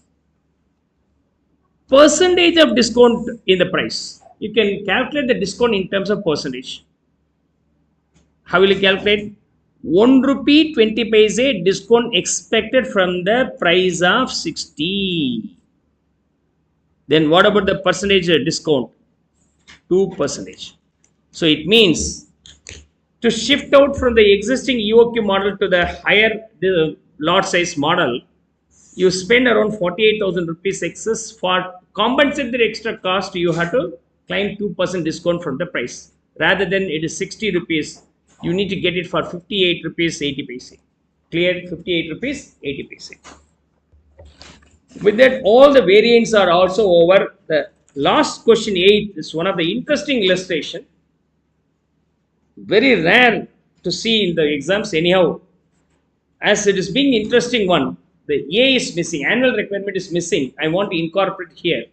percentage of discount in the price. You can calculate the discount in terms of percentage. How will you calculate? 1 rupee 20 paise discount expected from the price of 60. Then what about the percentage discount? 2%. So it means to shift out from the existing EOQ model to the higher lot size model, you spend around 48,000 rupees excess. For compensate the extra cost, you have to claim 2% discount from the price. Rather than it is 60 rupees, you need to get it for 58 rupees 80 paise. Clear? 58 rupees 80 paise. With that, all the variants are also over. The last question 8 is one of the interesting illustration. Very rare to see in the exams anyhow. As it is being interesting one, the A is missing, annual requirement is missing. I want to incorporate here.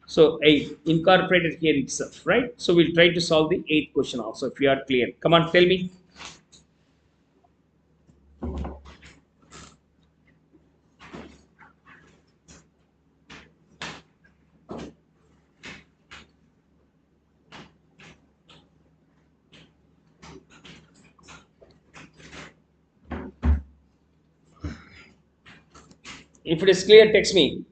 So I incorporated here itself, right? So we'll try to solve the 8th question also if you are clear. Come on, tell me. If it is clear, text me.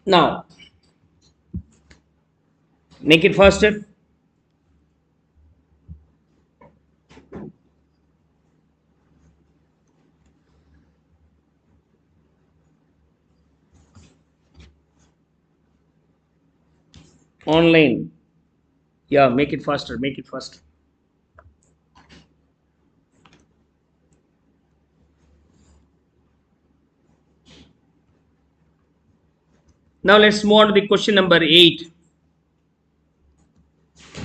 Now, make it faster. Online. Yeah, make it faster, make it faster. Now let's move on to the question number 8.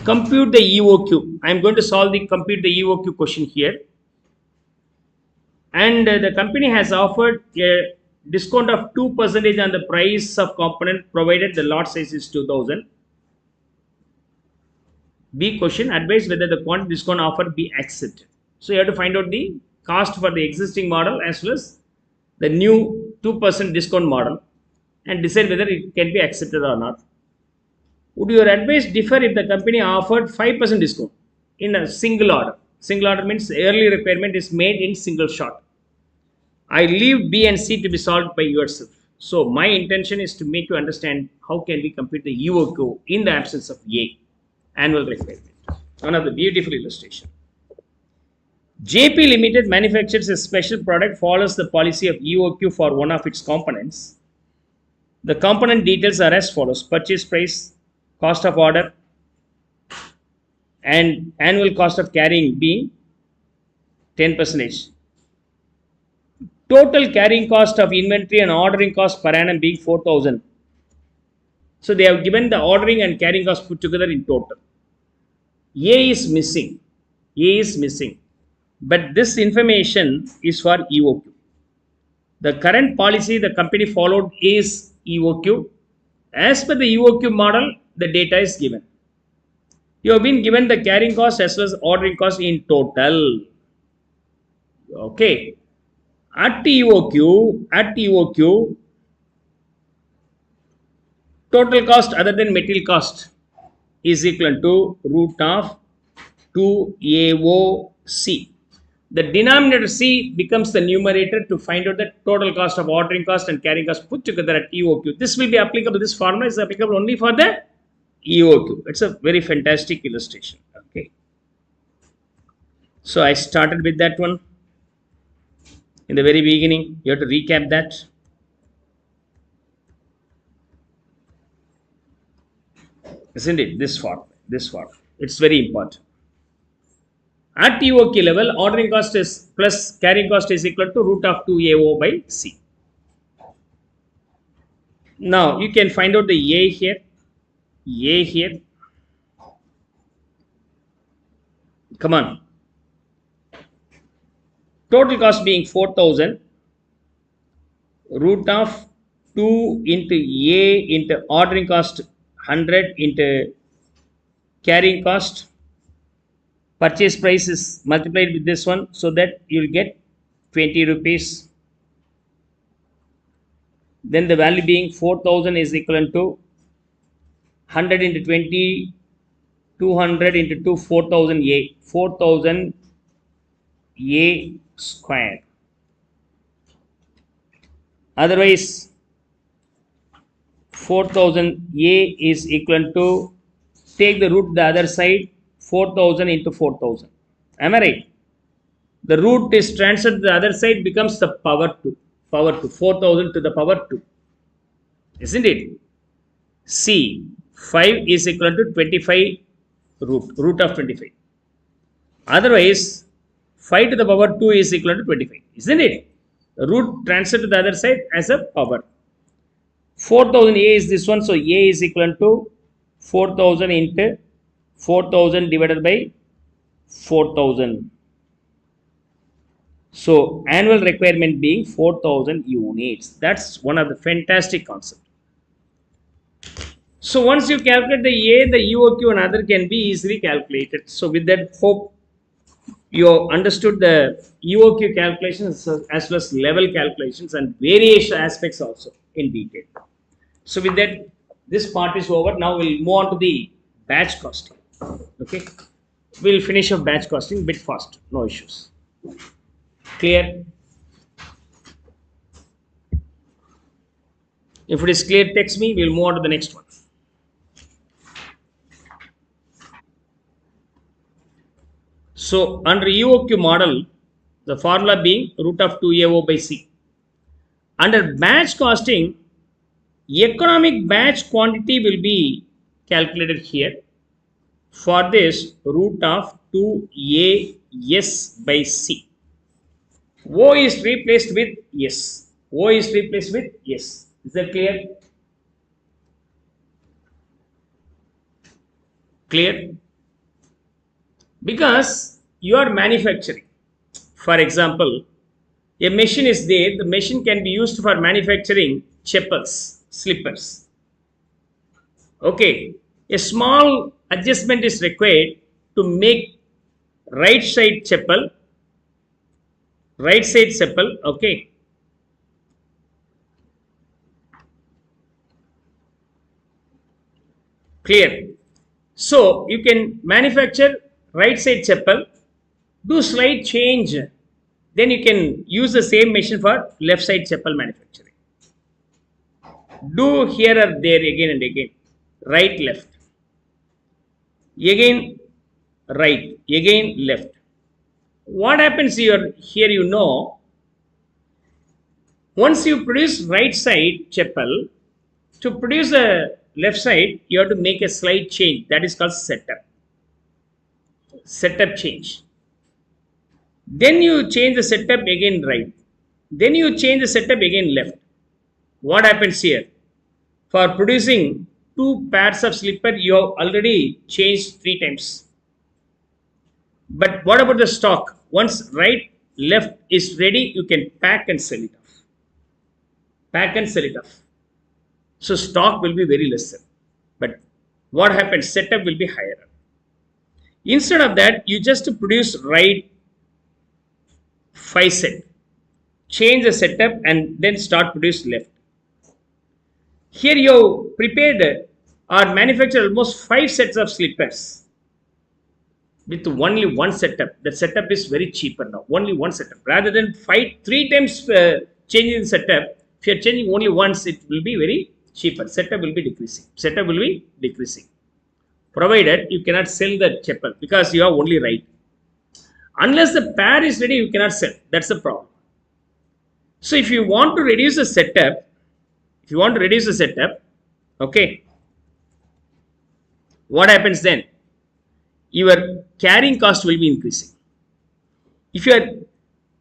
Compute the EOQ. I am going to solve the compute the EOQ question here. And the company has offered a discount of 2% on the price of component provided the lot size is 2000. B question, advise whether the quantity discount offer be accepted. So you have to find out the cost for the existing model as well as the new 2% discount model and decide whether it can be accepted or not. Would your advice differ if the company offered 5% discount in a single order? Single order means early requirement is made in single shot. I leave B and C to be solved by yourself. So my intention is to make you understand how can we compute the EOQ in the absence of A, annual requirement. One of the beautiful illustration. JP Limited manufactures a special product, follows the policy of EOQ for one of its components. The component details are as follows: purchase price, cost of order, and annual cost of carrying being 10%. Total carrying cost of inventory and ordering cost per annum being 4,000. So they have given the ordering and carrying cost put together in total. A is missing. A is missing. But this information is for EOQ. The current policy the company followed is EOQ. As per the EOQ model, the data is given. You have been given the carrying cost as well as ordering cost in total. Okay. At EOQ, total cost other than material cost is equal to root of 2AOC. The denominator C becomes the numerator to find out the total cost of ordering cost and carrying cost put together at EOQ. This will be applicable, this formula is applicable only for the EOQ. It's a very fantastic illustration. Okay. So I started with that one in the very beginning. You have to recap that. Isn't it? This form. It's very important. At EOQ level, ordering cost is plus carrying cost is equal to root of 2AO by C. Now you can find out the A here. Come on. Total cost being 4,000. Root of 2 into A into ordering cost 100 into carrying cost. Purchase price is multiplied with this one, so that you will get 20 rupees. Then the value being 4,000 is equivalent to 100 into 20, 200 into 2, 4,000 A. 4,000 A square. Otherwise, 4,000 A is equivalent to, take the root the other side, 4,000 into 4,000. Am I right? The root is transferred to the other side, becomes the power 2. 4,000 to the power 2. Isn't it? C, 5 is equal to 25 root of 25. Otherwise, 5 to the power 2 is equal to 25. Isn't it? The root transferred to the other side as a power. 4,000 A is this one, so A is equal to 4,000 into 4,000 divided by 4,000. So annual requirement being 4,000 units. That's one of the fantastic concepts. So once you calculate the A, the EOQ and other can be easily calculated. So with that, hope you understood the EOQ calculations as well as level calculations and variation aspects also in detail. So with that, this part is over. Now we'll move on to the batch costing. Okay, we'll finish up batch costing a bit fast, no issues. Clear? If it is clear, text me. We'll move on to the next one. So under EOQ model, the formula being root of 2AO by C. Under batch costing, economic batch quantity will be calculated here. For this, root of 2AS by C. O is replaced with S. O is replaced with S. Is that clear? Clear? Because you are manufacturing. For example, a machine is there. The machine can be used for manufacturing chappals, slippers. Okay. A small adjustment is required to make right side chapel, okay. Clear. So you can manufacture right side chapel, do slight change, then you can use the same machine for left side chapel manufacturing. Do here or there, again and again, right left, again right, again left. What happens here, once you produce right side chapel, to produce the left side you have to make a slight change, that is called setup change. Then you change the setup again right, then you change the setup again left. What happens here? For producing two pairs of slipper, you have already changed 3 times. But what about the stock? Once right left is ready, you can pack and sell it off. So stock will be very lesser, but what happens? Setup will be higher. Instead of that, you just produce right 5 set, change the setup and then start produce left. Here you prepared or manufactured almost 5 sets of slippers with only one setup. The setup is very cheaper now, only one setup rather than 3 times changing the setup. If you are changing only once, it will be very cheaper. Setup will be decreasing. Provided you cannot sell the chapel because you have only right. Unless the pair is ready, you cannot sell. That's the problem. So if you want to reduce the setup, okay, what happens then? Your carrying cost will be increasing. If you are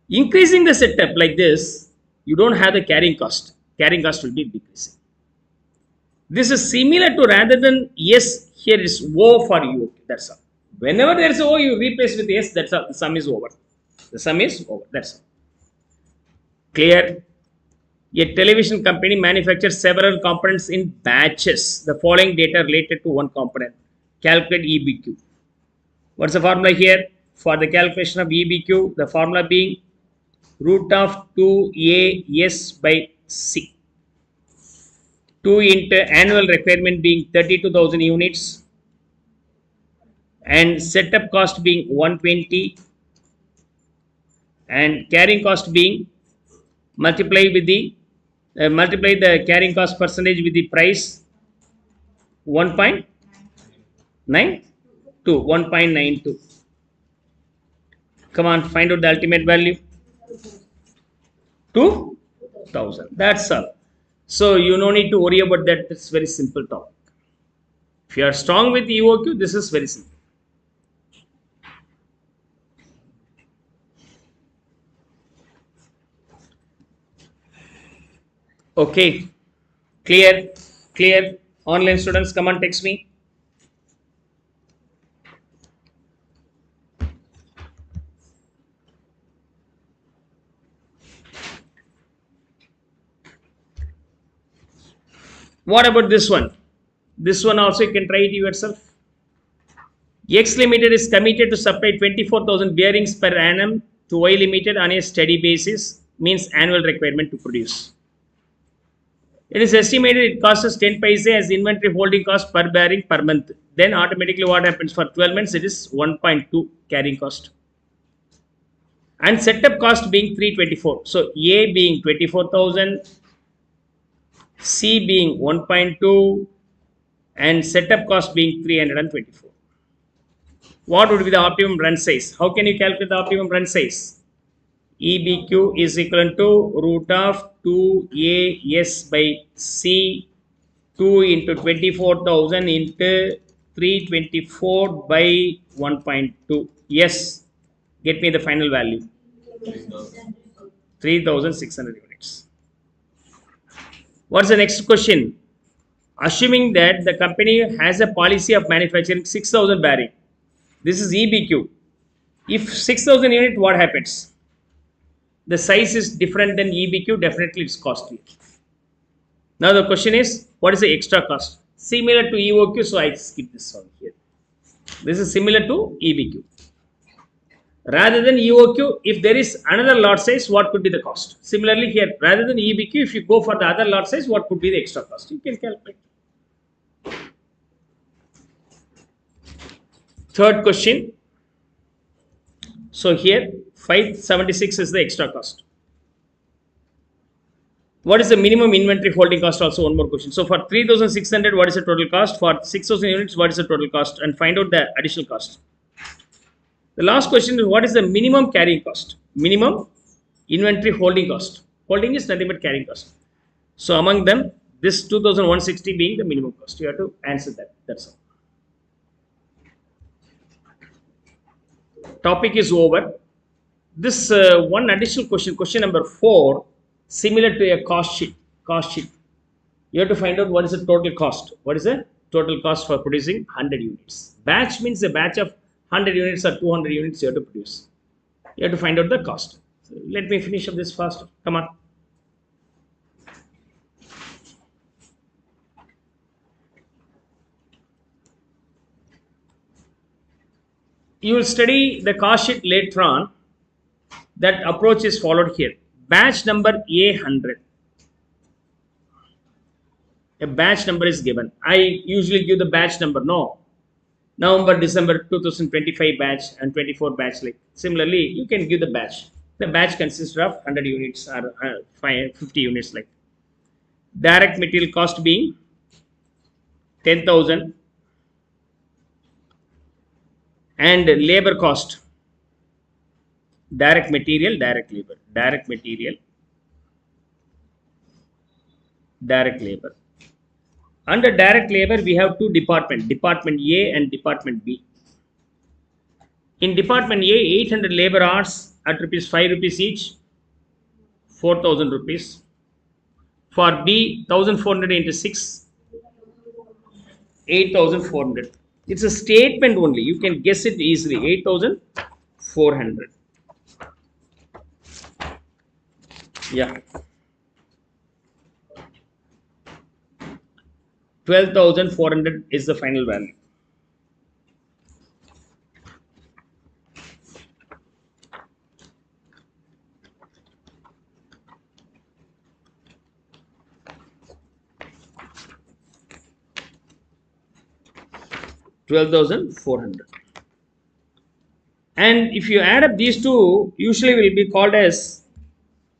increasing the setup like this, you don't have the carrying cost. Carrying cost will be decreasing. This is similar to, rather than yes, here is O for you. That's all. Whenever there is O, you replace with yes. That's all. The sum is over. That's all. Clear? A television company manufactures several components in batches. The following data related to one component. Calculate EBQ. What's the formula here? For the calculation of EBQ, the formula being root of 2AS by C. 2 into annual requirement being 32,000 units and setup cost being 120 and carrying cost being multiply the carrying cost percentage with the price 1.92. Come on, find out the ultimate value. 2,000. That's all. So you no need to worry about that. It's very simple topic. If you are strong with EOQ, this is very simple. Okay, clear. Online students, come on, text me. What about this one? This one also you can try it yourself. X Limited is committed to supply 24,000 bearings per annum to Y Limited on a steady basis, means annual requirement to produce. It is estimated it costs us 10 paise as inventory holding cost per bearing per month. Then automatically what happens for 12 months? It is 1.2 carrying cost. And setup cost being 324. So A being 24,000, C being 1.2 and setup cost being 324. What would be the optimum run size? How can you calculate the optimum run size? EBQ is equal to root of 2AS by C, 2 into 24,000 into 324 by 1.2. Yes, get me the final value. 3,600 units. What's the next question? Assuming that the company has a policy of manufacturing 6,000 bearing. This is EBQ. If 6,000 unit, what happens? The size is different than EBQ, definitely it's costly. Now the question is, what is the extra cost? Similar to EOQ, so I skip this one here. This is similar to EBQ. Rather than EOQ, if there is another lot size, what could be the cost? Similarly here, rather than EBQ, if you go for the other lot size, what could be the extra cost? You can calculate. Third question. So here 576 is the extra cost. What is the minimum inventory holding cost? Also one more question. So for 3600, what is the total cost? For 6000 units, what is the total cost? And find out the additional cost. The last question is, what is the minimum carrying cost? Minimum inventory holding cost. Holding is nothing but carrying cost. So among them, this 2160 being the minimum cost. You have to answer that. That's all. Topic is over. This one additional question, question number 4, similar to a cost sheet. Cost sheet. You have to find out what is the total cost. What is the total cost for producing 100 units? Batch means a batch of 100 units or 200 units you have to produce. You have to find out the cost. So let me finish up this faster. Come on. You will study the cost sheet later on. That approach is followed here. Batch number A100. A batch number is given. I usually give the batch number. No. November, December 2025 batch and 24 batch. Like similarly, you can give the batch. The batch consists of 100 units or 50 units. Like direct material cost being 10,000 and labor cost. Direct material, direct labor. Direct material, direct labor. Under direct labor, we have two departments, Department A and Department B. In Department A, 800 labor hours at ₹5 each, 4,000 rupees. For B, 1,400 into 6, 8,400. It's a statement only. You can guess it easily. 8,400. Yeah. 12,400 is the final value. $12,400. And if you add up these two, usually will be called as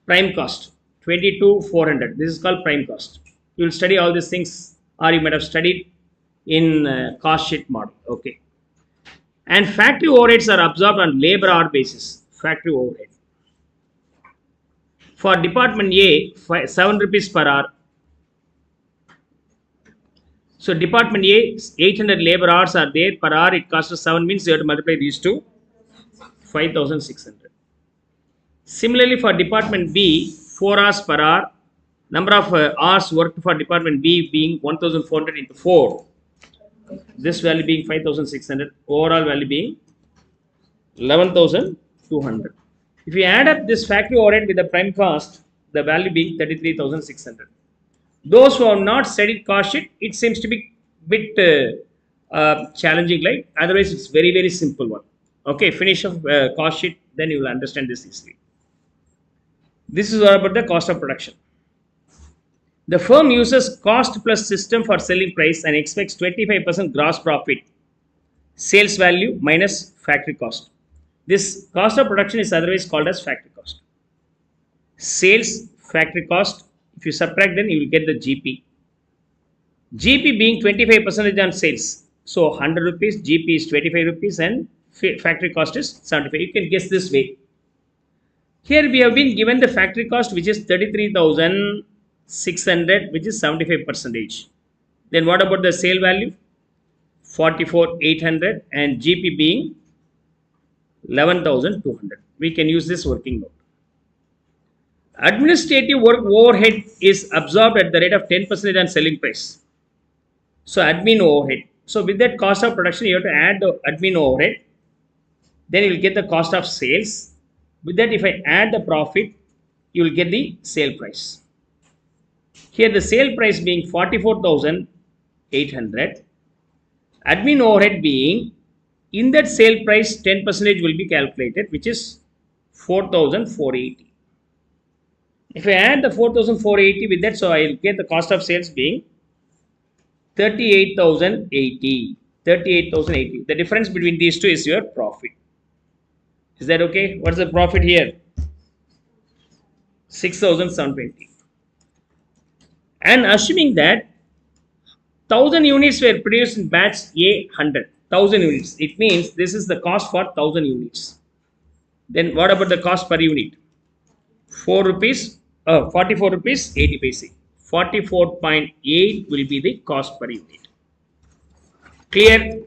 prime cost. 22,400. This is called prime cost. You will study all these things, or you might have studied in cost sheet model. Okay. And factory overheads are absorbed on labor hour basis. Factory overhead. For Department A, 7 rupees per hour. So Department A, 800 labor hours are there per hour. It costs us 7, means you have to multiply these two. 5,600. Similarly, for Department B, 4 hours per hour. Number of hours worked for Department B being 1,400 into 4. This value being 5,600. Overall value being 11,200. If you add up this factory overhead with the prime cost, the value being 33,600. Those who have not studied cost sheet, it seems to be a bit challenging, like otherwise it's very, very simple one. Okay, finish off cost sheet, then you will understand this easily. This is all about the cost of production. The firm uses cost plus system for selling price and expects 25% gross profit, sales value minus factory cost. This cost of production is otherwise called as factory cost. Sales, factory cost, if you subtract, then you will get the GP. GP being 25% on sales. So 100 rupees, GP is 25 rupees and factory cost is 75. You can guess this way. Here we have been given the factory cost, which is 33,600, which is 75%. Then what about the sale value? 44,800 and GP being 11,200. We can use this working note. Administrative work overhead is absorbed at the rate of 10% on selling price. So admin overhead. So with that cost of production, you have to add the admin overhead. Then you will get the cost of sales. With that, if I add the profit, you will get the sale price. Here the sale price being 44,800. Admin overhead being In that sale price, 10 percentage will be calculated, which is 4,480. If I add the 4,480 with that, so I'll get the cost of sales being 38,080. 38,080. The difference between these two is your profit. Is that okay? What's the profit here? 6,720. And assuming that 1,000 units were produced in batch A 100. 1,000 units. It means this is the cost for 1,000 units. Then what about the cost per unit? 4 rupees, 44 rupees 80 paise. 44.8 will be the cost per unit. Clear?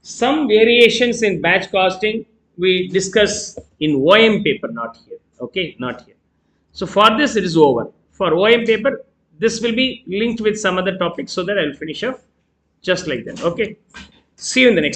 Some variations in batch costing we discuss in OM paper, not here. Okay, not here. So for this, it is over. For OM paper, this will be linked with some other topics so that I will finish off just like that. Okay. See you in the next.